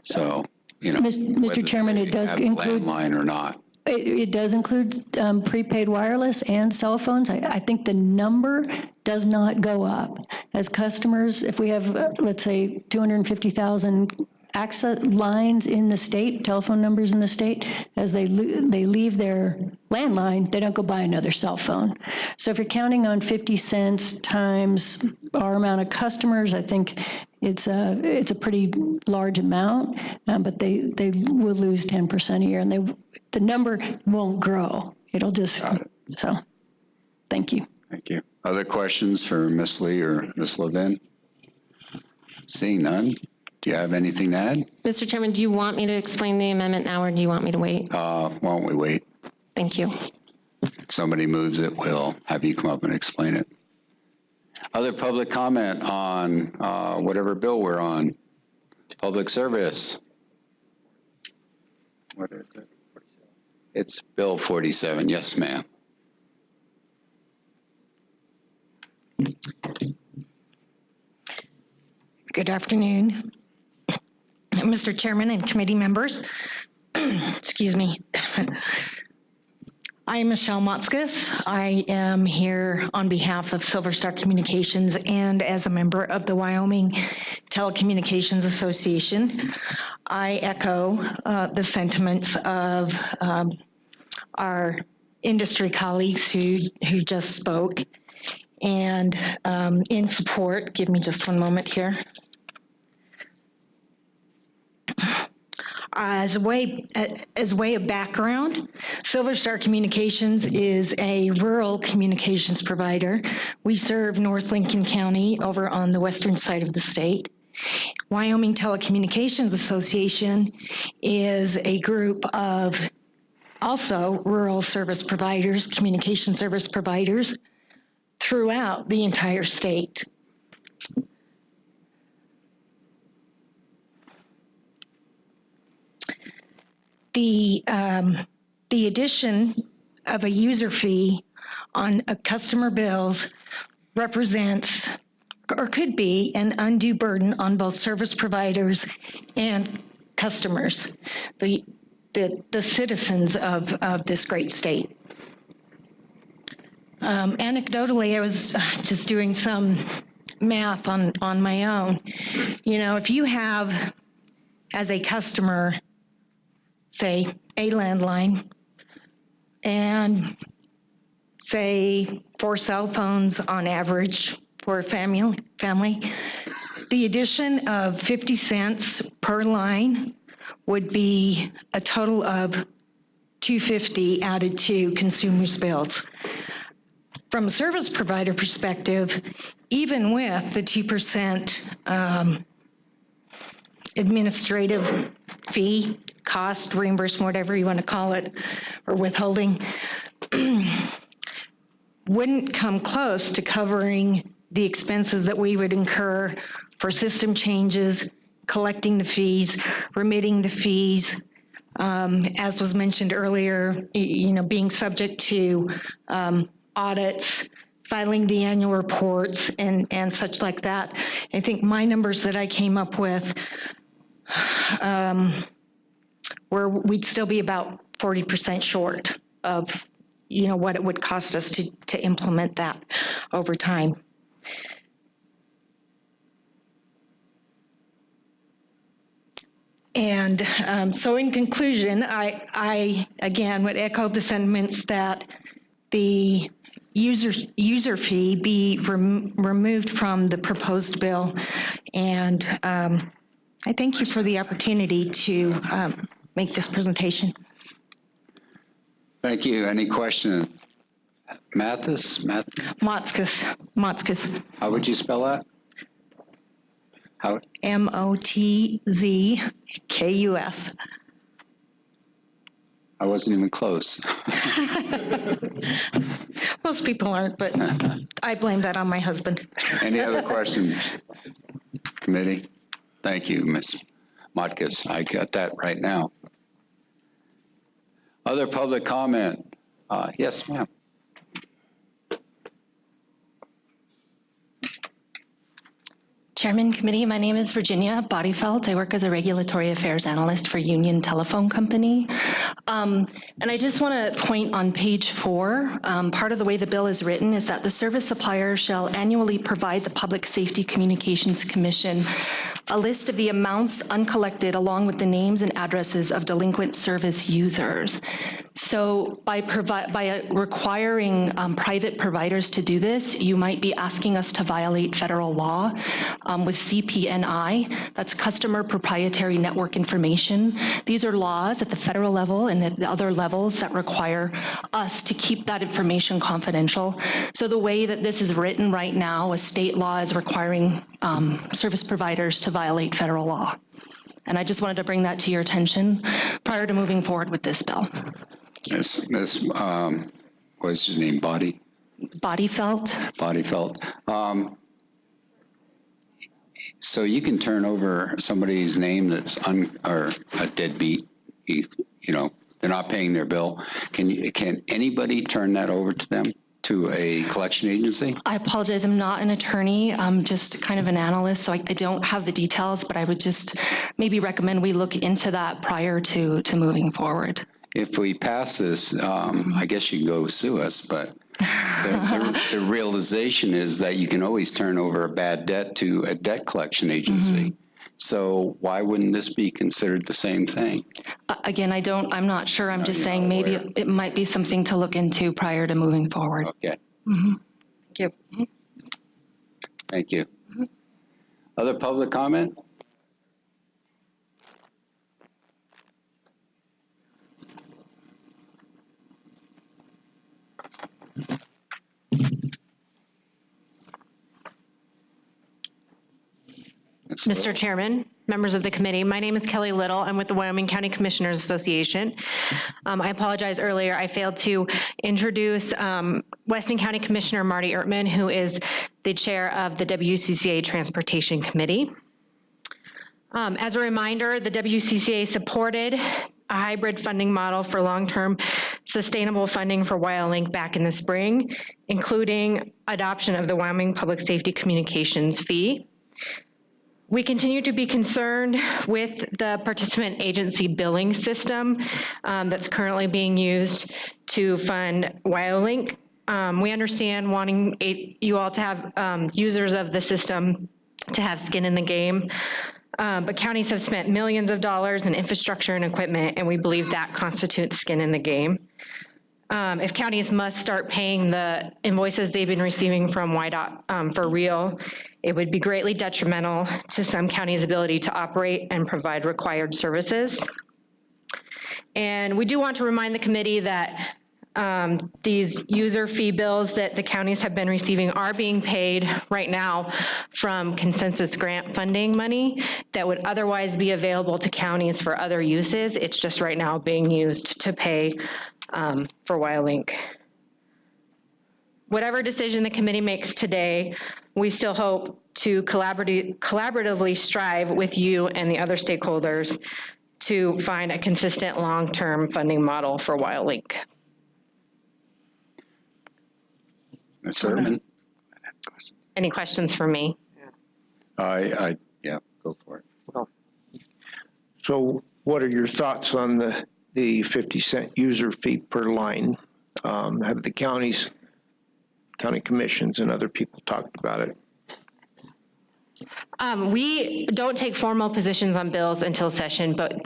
So, you know, Mr. Chairman, it does include landline or not. It does include prepaid wireless and cell phones. I think the number does not go up. As customers, if we have, let's say, 250,000 access lines in the state, telephone numbers in the state, as they leave their landline, they don't go buy another cell phone. So if you're counting on 50 cents times our amount of customers, I think it's a pretty large amount, but they will lose 10% a year, and the number won't grow. It'll just, so, thank you. Thank you. Other questions for Ms. Lee or Ms. Levin? Seeing none, do you have anything to add? Mr. Chairman, do you want me to explain the amendment now, or do you want me to wait? Why don't we wait? Thank you. If somebody moves it, we'll have you come up and explain it. Other public comment on whatever bill we're on? Public service. What is it? It's Bill 47. Yes, ma'am. Good afternoon, Mr. Chairman and committee members. Excuse me. I am Michelle Motzkus. I am here on behalf of Silver Star Communications and as a member of the Wyoming Telecommunications Association. I echo the sentiments of our industry colleagues who just spoke. And in support, give me just one moment here. As a way of background, Silver Star Communications is a rural communications provider. We serve North Lincoln County over on the western side of the state. Wyoming Telecommunications Association is a group of also rural service providers, communication service providers throughout the entire state. The addition of a user fee on customer bills represents or could be an undue burden on both service providers and customers, the citizens of this great state. Anecdotally, I was just doing some math on my own. You know, if you have, as a customer, say, a landline, and say 4 cell phones on average for a family, the addition of 50 cents per line would be a total of $2.50 added to consumers' bills. From a service provider perspective, even with the 2% administrative fee, cost, reimbursement, whatever you want to call it, or withholding, wouldn't come close to covering the expenses that we would incur for system changes, collecting the fees, remitting the fees, as was mentioned earlier, you know, being subject to audits, filing the annual reports, and such like that. I think my numbers that I came up with where we'd still be about 40% short of, you know, what it would cost us to implement that over time. And so in conclusion, I again would echo the sentiments that the user fee be removed from the proposed bill. And I thank you for the opportunity to make this presentation. Thank you. Any questions? Mathis? Motzkus. How would you spell that? How? Motzkus. I wasn't even close. Most people aren't, but I blame that on my husband. Any other questions? Committee? Thank you, Ms. Motzkus. I got that right now. Other public comment? Yes, ma'am. Chairman, committee, my name is Virginia Bodyfelt. I work as a regulatory affairs analyst for Union Telephone Company. And I just want to point on page 4, part of the way the bill is written is that the service supplier shall annually provide the Public Safety Communications Commission a list of the amounts uncollected along with the names and addresses of delinquent service users. So by requiring private providers to do this, you might be asking us to violate federal law with CPNI, that's Customer Proprietary Network Information. These are laws at the federal level and at the other levels that require us to keep that information confidential. So the way that this is written right now, a state law is requiring service providers to violate federal law. And I just wanted to bring that to your attention prior to moving forward with this bill. Ms. What's his name, Bodyfelt. So you can turn over somebody's name that's or a deadbeat, you know, they're not paying their bill. Can anybody turn that over to them, to a collection agency? I apologize, I'm not an attorney, I'm just kind of an analyst, so I don't have the details, but I would just maybe recommend we look into that prior to moving forward. If we pass this, I guess you can go sue us, but the realization is that you can always turn over a bad debt to a debt collection agency. Mm-hmm. So why wouldn't this be considered the same thing? Again, I'm not sure. I'm just saying maybe it might be something to look into prior to moving forward. Okay. Mm-hmm. Thank you. Thank you. Mm-hmm. Other public comment? Mr. Chairman, members of the committee, my name is Kelly Little. I'm with the Wyoming County Commissioners Association. I apologize earlier. I failed to introduce Weston County Commissioner Marty Ertman, who is the chair of the WCCA Transportation Committee. As a reminder, the WCCA supported a hybrid funding model for long-term sustainable funding for Wyoming back in the spring, including adoption of the Wyoming Public Safety Communications fee. We continue to be concerned with the participant agency billing system that's currently being used to fund WyoLink. We understand wanting you all to have users of the system to have skin in the game, but counties have spent millions of dollars in infrastructure and equipment, and we believe that constitutes skin in the game. If counties must start paying the invoices they've been receiving from WYDOT for real, it would be greatly detrimental to some counties' ability to operate and provide required services. And we do want to remind the committee that these user fee bills that the counties have been receiving are being paid right now from consensus grant funding money that would otherwise be available to counties for other uses. It's just right now being used to pay for WyoLink. Whatever decision the committee makes today, we still hope to collaboratively strive with you and the other stakeholders to find a consistent long-term funding model for WyoLink. Ms. Erdman? Any questions for me? Yeah, go for it. Well, so what are your thoughts on the 50-cent user fee per line? Have the county commissions and other people talked about it? We don't take formal positions on bills until session, but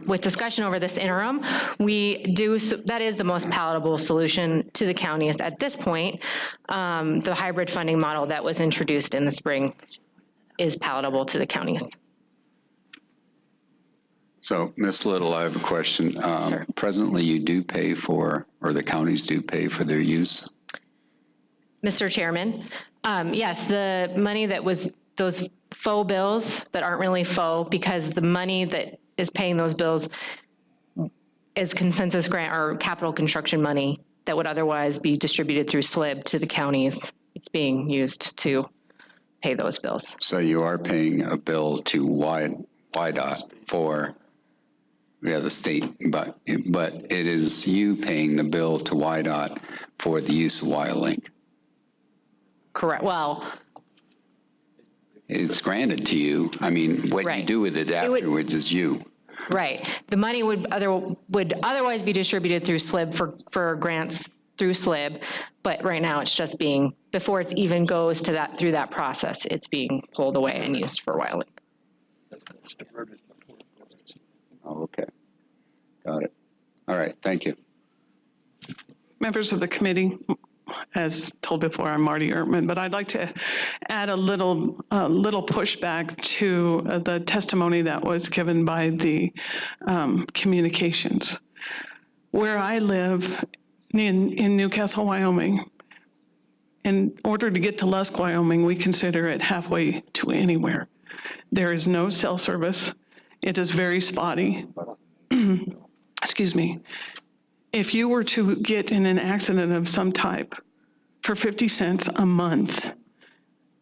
with discussion over this interim, we do, that is the most palatable solution to the counties at this point. The hybrid funding model that was introduced in the spring is palatable to the counties. So, Ms. Little, I have a question. Presently, you do pay for, or the counties do pay for their use? Mr. Chairman, yes, the money that was those faux bills that aren't really faux, because the money that is paying those bills is consensus grant or capital construction money that would otherwise be distributed through SLIB to the counties. It's being used to pay those bills. So you are paying a bill to WYDOT for, the state, but it is you paying the bill to WYDOT for the use of WyoLink. Correct. Well, it's granted to you. I mean, what you do with it afterwards is you. right. The money would otherwise be distributed through SLIB for grants through SLIB, but right now it's just being, before it even goes to that, through that process, it's being pulled away and used for WyoLink. Oh, okay. Got it. All right, thank you. Members of the committee, as told before, I'm Marty Ertman, but I'd like to add a little pushback to the testimony that was given by the communications. Where I live in Newcastle, Wyoming, in order to get to Lusk, Wyoming, we consider it halfway to anywhere. There is no cell service. It is very spotty. Excuse me. If you were to get in an accident of some type for 50 cents a month,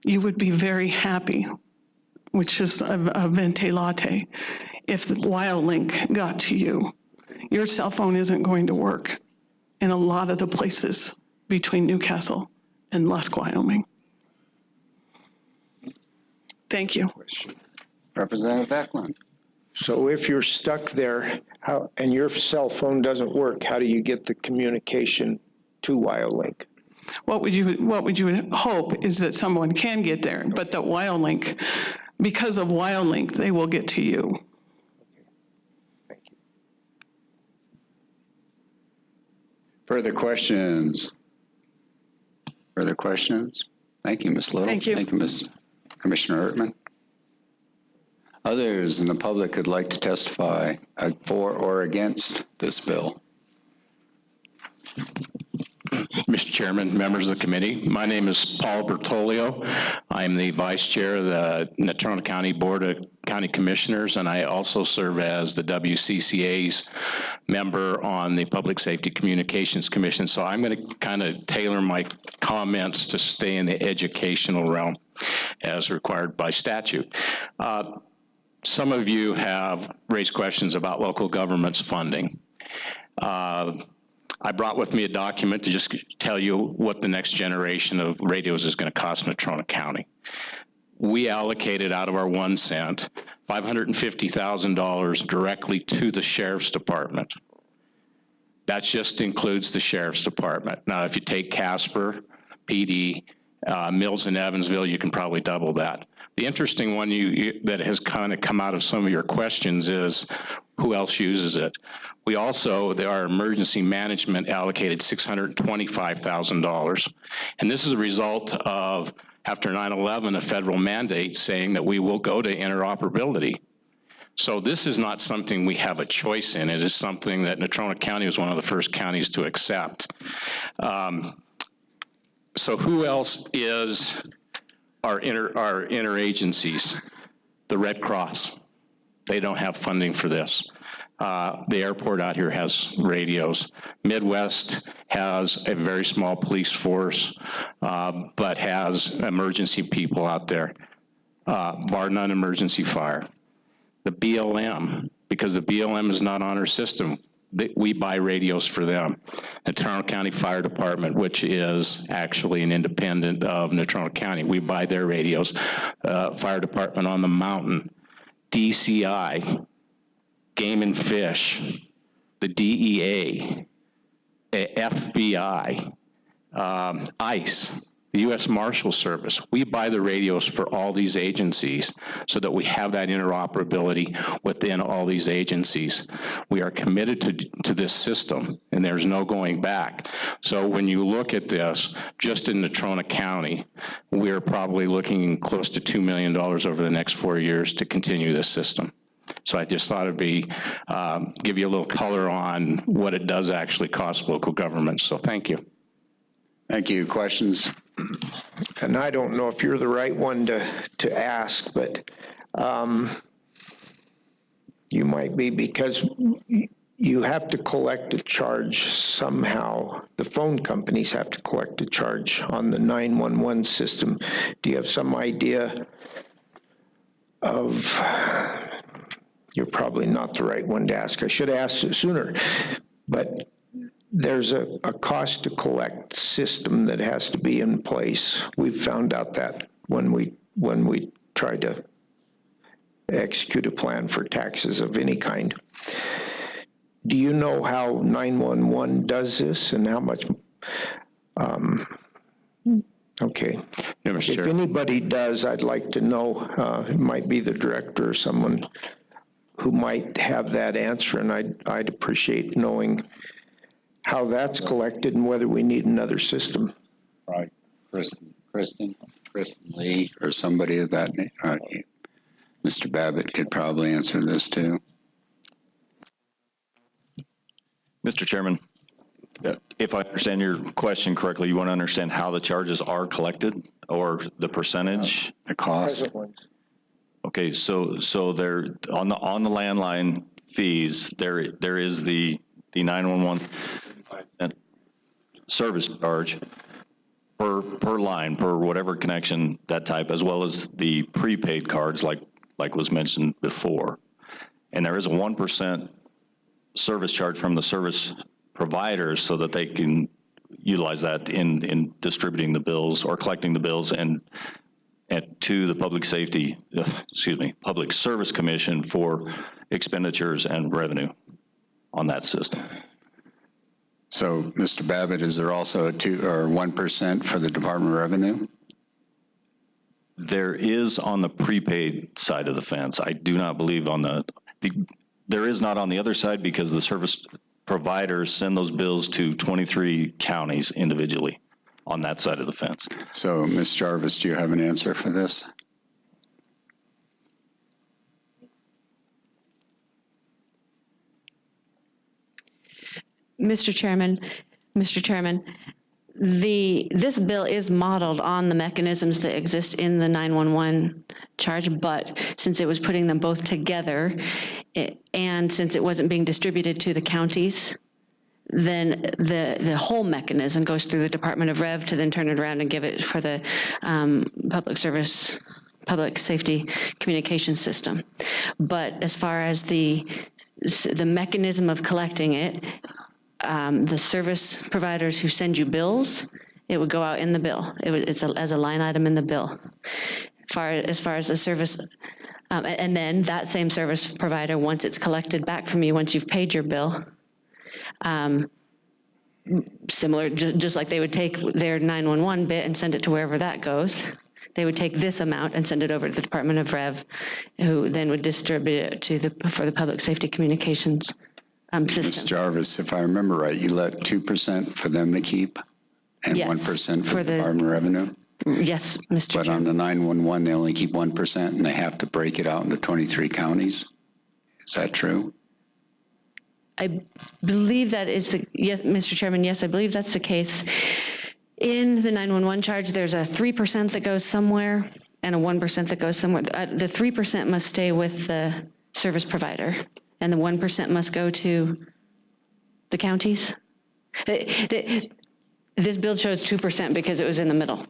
you would be very happy, which is a venti latte, if the WyoLink got to you. Your cell phone isn't going to work in a lot of the places between Newcastle and Lusk, Wyoming. Thank you. Representative Eklund. So if you're stuck there and your cell phone doesn't work, how do you get the communication to WyoLink? What would you hope is that someone can get there, but that WyoLink, because of WyoLink, they will get to you. Thank you. Further questions? Further questions? Thank you, Ms. Little. Thank you. Thank you, Ms. Commissioner Ertman. Others in the public would like to testify for or against this bill. Mr. Chairman, members of the committee, my name is Paul Bertolio. I'm the Vice Chair of the Natrona County Board of County Commissioners, and I also serve as the WCCA's member on the Public Safety Communications Commission. So I'm going to kind of tailor my comments to stay in the educational realm as required by statute. Some of you have raised questions about local government's funding. I brought with me a document to just tell you what the next generation of radios is going to cost Natrona County. We allocated out of our 1 cent, $550,000 directly to the Sheriff's Department. That just includes the Sheriff's Department. Now, if you take Casper, PD, Mills and Evansville, you can probably double that. The interesting one that has kind of come out of some of your questions is who else uses it? We also, our emergency management allocated $625,000. And this is a result of, after 9/11, a federal mandate saying that we will go to interoperability. So this is not something we have a choice in. It is something that Natrona County was one of the first counties to accept. So who else is our interagencies? The Red Cross. They don't have funding for this. The airport out here has radios. Midwest has a very small police force, but has emergency people out there, bar none emergency fire. The BLM, because the BLM is not on our system, we buy radios for them. The Natrona County Fire Department, which is actually an independent of Natrona County, we buy their radios. Fire Department on the mountain, DCI, Game and Fish, the DEA, FBI, ICE, the U.S. Marshal Service. We buy the radios for all these agencies so that we have that interoperability within all these agencies. We are committed to this system, and there's no going back. So when you look at this, just in Natrona County, we're probably looking close to $2 million over the next 4 years to continue this system. So I just thought it'd be, give you a little color on what it does actually cost local governments. So thank you. Thank you. Questions? And I don't know if you're the right one to ask, but you might be, because you have to collect a charge somehow. The phone companies have to collect a charge on the 911 system. Do you have some idea of, you're probably not the right one to ask. I should have asked it sooner, but there's a cost to collect system that has to be in place. We've found out that when we try to execute a plan for taxes of any kind. Do you know how 911 does this and how much? Okay. Yeah, Mr. Chair. If anybody does, I'd like to know. It might be the director or someone who might have that answer, and I'd appreciate knowing how that's collected and whether we need another system. Right. Kristen Lee, or somebody of that name. Mr. Babbitt could probably answer this too. Mr. Chairman, if I understand your question correctly, you want to understand how the charges are collected or the percentage? The cost. Okay, so there on the landline fees, there is the 911 service charge per line, per whatever connection, that type, as well as the prepaid cards like was mentioned before. And there is a 1% service charge from the service providers so that they can utilize that in distributing the bills or collecting the bills and to the Public Service Commission for expenditures and revenue on that system. So, Mr. Babbitt, is there also a 2 or 1% for the Department of Revenue? There is on the prepaid side of the fence. I do not believe on there is not on the other side because the service providers send those bills to 23 counties individually on that side of the fence. So, Ms. Jarvis, do you have an answer for this? Mr. Chairman, this bill is modeled on the mechanisms that exist in the 911 charge, but since it was putting them both together, and since it wasn't being distributed to the counties, then the whole mechanism goes through the Department of Rev to then turn it around and give it for the public safety communication system. But as far as the mechanism of collecting it, the service providers who send you bills, it would go out in the bill. It's as a line item in the bill. As far as the service, and then that same service provider, once it's collected back from you, once you've paid your bill, similar, just like they would take their 911 bit and send it to wherever that goes, they would take this amount and send it over to the Department of Rev, who then would distribute it for the public safety communications system. Ms. Jarvis, if I remember right, you let 2% for them to keep and Yes, 1% for for the the- Department of Revenue? Yes, Mr. But on the 911, they only keep 1% and they have to break it out into 23 counties? Is that true? I believe that is the, yes, Mr. Chairman, yes, I believe that's the case. In the 911 charge, there's a 3% that goes somewhere and a 1% that goes somewhere. The 3% must stay with the service provider and the 1% must go to the counties. This bill shows 2% because it was in the middle.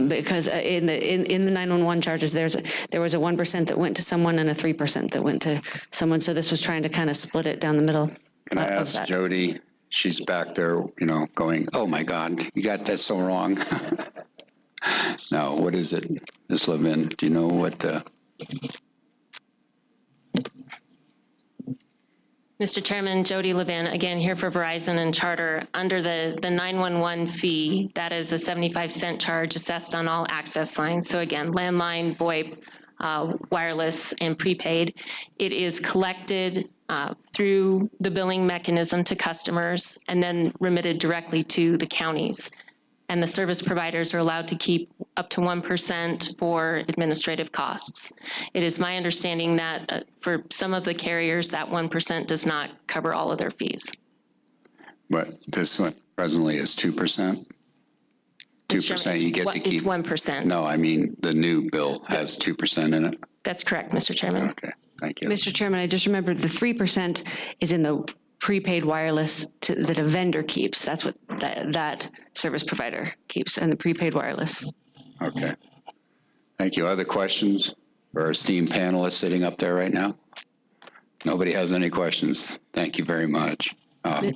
Because in the 911 charges, there was a 1% that went to someone and a 3% that went to someone. So this was trying to kind of split it down the middle. Can I ask Jody? She's back there, going, oh my God, you got that so wrong. Now, what is it, Ms. Levin? Do you know what? Mr. Chairman, Jody Levin, again, here for Verizon and Charter. Under the 911 fee, that is a 75-cent charge assessed on all access lines. So again, landline, VoIP, wireless, and prepaid. It is collected through the billing mechanism to customers and then remitted directly to the counties. And the service providers are allowed to keep up to 1% for administrative costs. It is my understanding that for some of the carriers, that 1% does not cover all of their fees. But this one presently is 2%? 2% you get to keep? It's 1%. No, I mean, the new bill has 2% in it? That's correct, Mr. Chairman. Okay, thank you. Mr. Chairman, I just remembered the 3% is in the prepaid wireless that a vendor keeps. That's what that service provider keeps, and the prepaid wireless. Okay. Thank you. Other questions for our esteemed panelists sitting up there right now? Nobody has any questions. Thank you very much.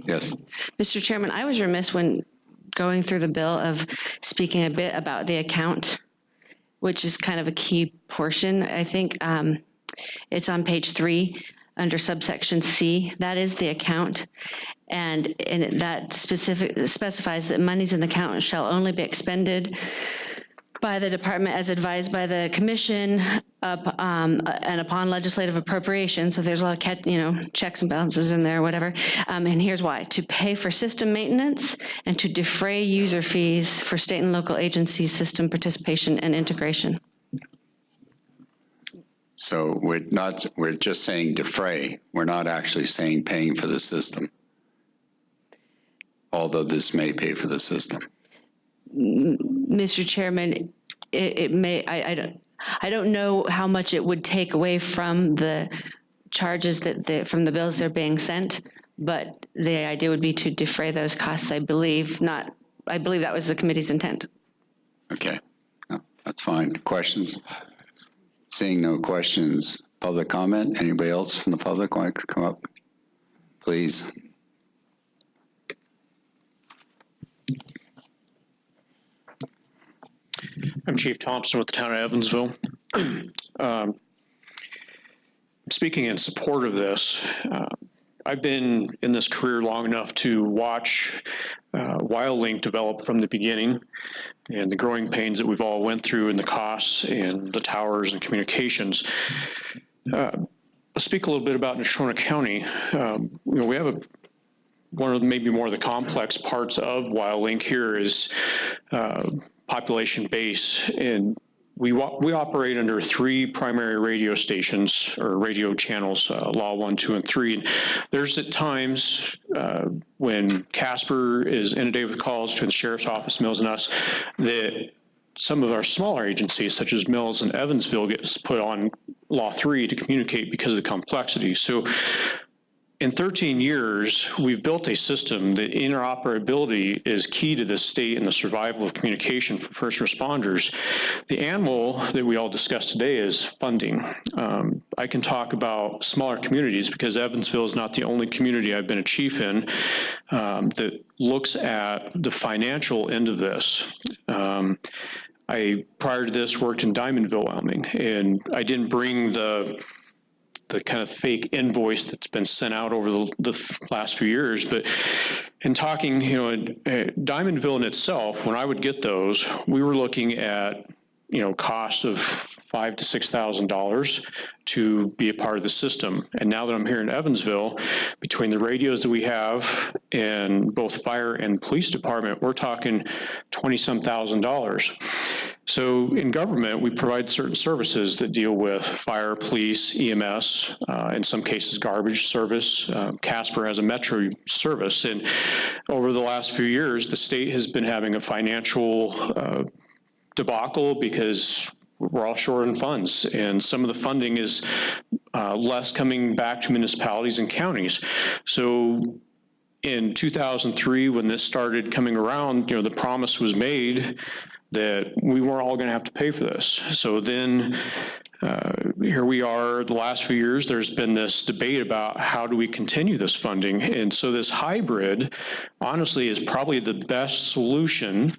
Yes. Mr. Chairman, I was remiss when going through the bill of speaking a bit about the account, which is kind of a key portion. I think it's on page 3 under subsection C. That is the account. And that specifies that monies in the account shall only be expended by the department as advised by the commission and upon legislative appropriation. So there's a lot of checks and balances in there, whatever. And here's why: to pay for system maintenance and to defray user fees for state and local agencies, system participation and integration. So we're just saying defray. We're not actually saying paying for the system, although this may pay for the system. Mr. Chairman, it may, I don't know how much it would take away from the charges from the bills that are being sent, but the idea would be to defray those costs, I believe that was the committee's intent. Okay, no, that's fine. Questions? Seeing no questions, public comment? Anybody else from the public want to come up? Please. I'm Chief Thompson with the town of Evansville. Speaking in support of this, I've been in this career long enough to watch WildLink develop from the beginning, and the growing pains that we've all went through and the costs and the towers and communications. I'll speak a little bit about Natrona County. We have one of maybe more of the complex parts of WildLink here is population base, and we operate under 3 primary radio stations or radio channels, Law 1, 2, and 3. And there's at times when Casper is inundated with calls to the sheriff's office, Mills, and us, that some of our smaller agencies, such as Mills and Evansville, gets put on Law 3 to communicate because of the complexity. So in 13 years, we've built a system that interoperability is key to the state and the survival of communication for first responders. The animal that we all discussed today is funding. I can talk about smaller communities because Evansville is not the only community I've been a chief in that looks at the financial end of this. I, prior to this, worked in Diamondville, Wyoming, and I didn't bring the kind of fake invoice that's been sent out over the last few years. But in talking, Diamondville in itself, when I would get those, we were looking at, cost of $5,000 to $6,000 to be a part of the system. And now that I'm here in Evansville, between the radios that we have and both fire and police department, we're talking $20-some thousand. So in government, we provide certain services that deal with fire, police, EMS, in some cases garbage service. Casper has a metro service. And over the last few years, the state has been having a financial debacle because we're all short on funds. And some of the funding is less coming back to municipalities and counties. So in 2003, when this started coming around, the promise was made that we weren't all going to have to pay for this. So then here we are, the last few years, there's been this debate about how do we continue this funding. And so this hybrid, honestly, is probably the best solution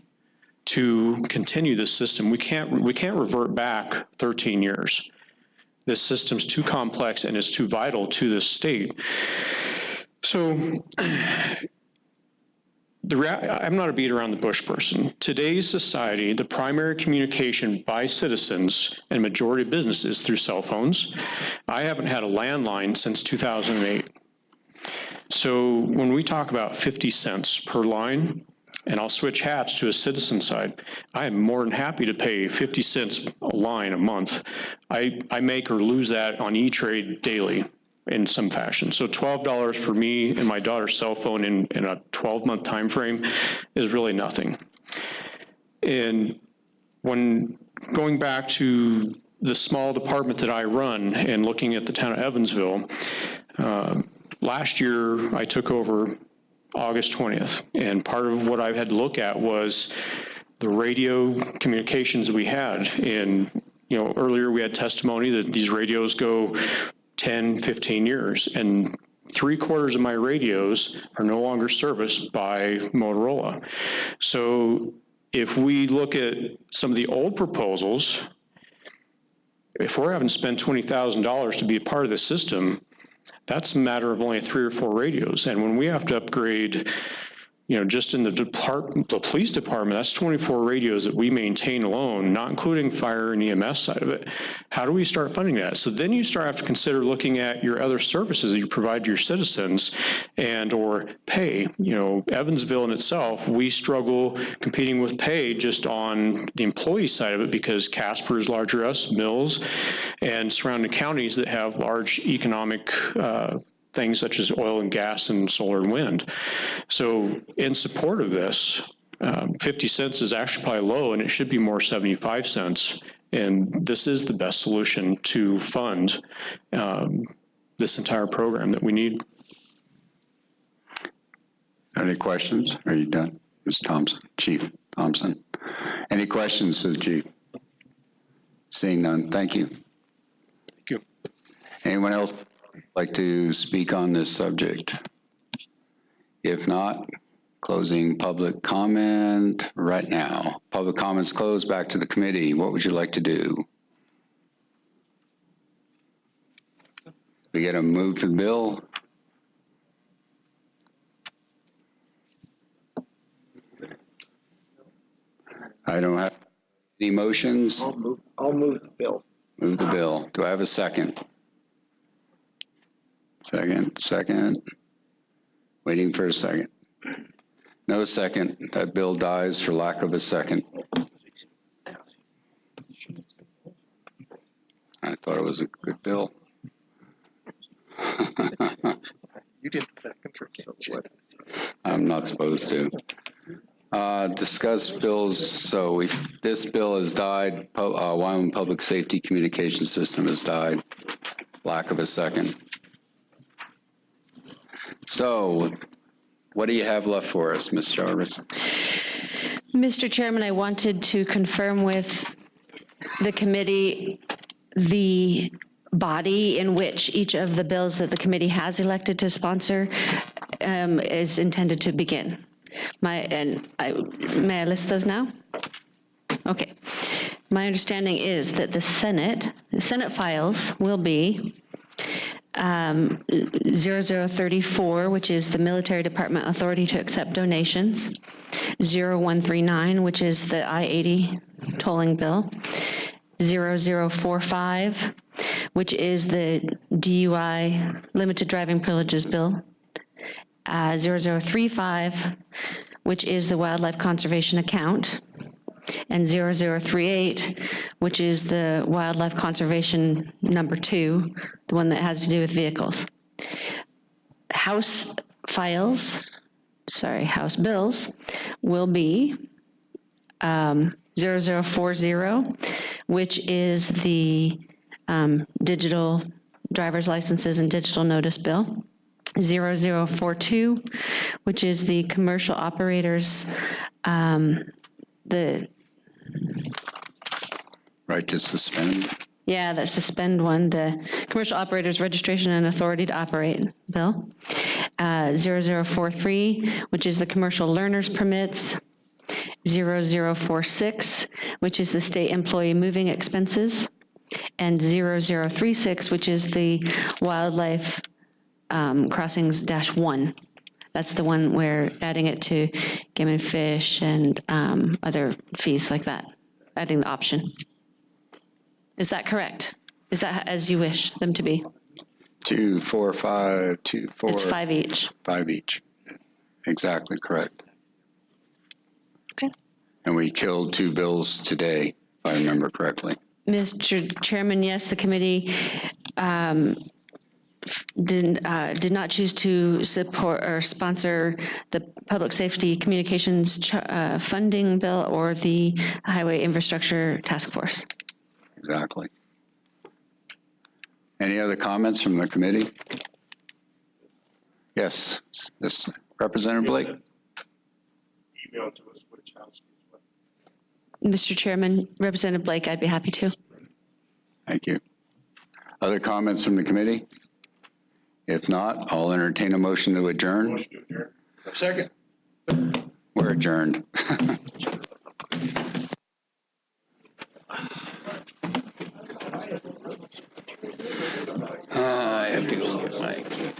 to continue this system. We can't revert back 13 years. This system's too complex and it's too vital to this state. So I'm not a beat around the bush person. Today's society, the primary communication by citizens and majority of business is through cell phones. I haven't had a landline since 2008. So when we talk about 50 cents per line, and I'll switch hats to a citizen side, I am more than happy to pay 50 cents a line a month. I make or lose that on E-Trade daily in some fashion. So $12 for me and my daughter's cell phone in a 12-month time frame is really nothing. And when going back to the small department that I run and looking at the town of Evansville, last year I took over August 20th, and part of what I had to look at was the radio communications that we had. And earlier we had testimony that these radios go 10, 15 years, and 3/4 of my radios are no longer serviced by Motorola. So if we look at some of the old proposals, if we're having to spend $20,000 to be a part of the system, that's a matter of only 3 or 4 radios. And when we have to upgrade, just in the police department, that's 24 radios that we maintain alone, not including fire and EMS side of it. How do we start funding that? So then you have to consider looking at your other services that you provide to your citizens and or pay. Evansville in itself, we struggle competing with pay just on the employee side of it because Casper is larger us, Mills, and surrounding counties that have large economic things such as oil and gas and solar and wind. So in support of this, 50 cents is actually probably low and it should be more 75 cents. And this is the best solution to fund this entire program that we need. Any questions? Are you done? Ms. Thompson, Chief Thompson. Any questions for the chief? Seeing none, thank you. Thank you. Anyone else like to speak on this subject? If not, closing public comment right now. Public comments closed, back to the committee. What would you like to do? We get a move to the bill. I don't have any motions. I'll move the bill. Move the bill. Do I have a second? Second. Waiting for a second. No second. That bill dies for lack of a second. I thought it was a good bill. You didn't second for what? I'm not supposed to. Discuss bills. So this bill has died. Wyoming Public Safety Communication System has died. Lack of a second. So what do you have left for us, Ms. Jarvis? Mr. Chairman, I wanted to confirm with the committee the body in which each of the bills that the committee has elected to sponsor is intended to begin. May I list those now? Okay. My understanding is that the Senate files will be 0034, which is the Military Department Authority to Accept Donations, 0139, which is the I-80 tolling bill, 0045, which is the DUI Limited Driving Privileges bill, 0035, which is the Wildlife Conservation Account, and 0038, which is the Wildlife Conservation number 2, the one that has to do with vehicles. House bills will be 0040, which is the digital driver's licenses and digital notice bill. 0042, which is the commercial operators, the Right to suspend? Yeah, that suspend one, the Commercial Operators Registration and Authority to Operate bill. 0043, which is the Commercial Learners Permits. 0046, which is the State Employee Moving Expenses. And 0036, which is the Wildlife Crossings -1. That's the one where adding it to game and fish and other fees like that, adding the option. Is that correct? Is that as you wish them to be? 2, 4, 5, 2, 4. It's 5 each. 5 each. Exactly correct. Okay. And we killed 2 bills today, if I remember correctly. Mr. Chairman, yes, the committee did not choose to support or sponsor the Public Safety Communications funding bill or the Highway Infrastructure Task Force. Exactly. Any other comments from the committee? Yes, this Representative Blake. Email to us which house. Mr. Chairman, Representative Blake, I'd be happy to. Thank you. Other comments from the committee? If not, I'll entertain a motion to adjourn. Motion to adjourn. Second. We're adjourned. I have to go get my key.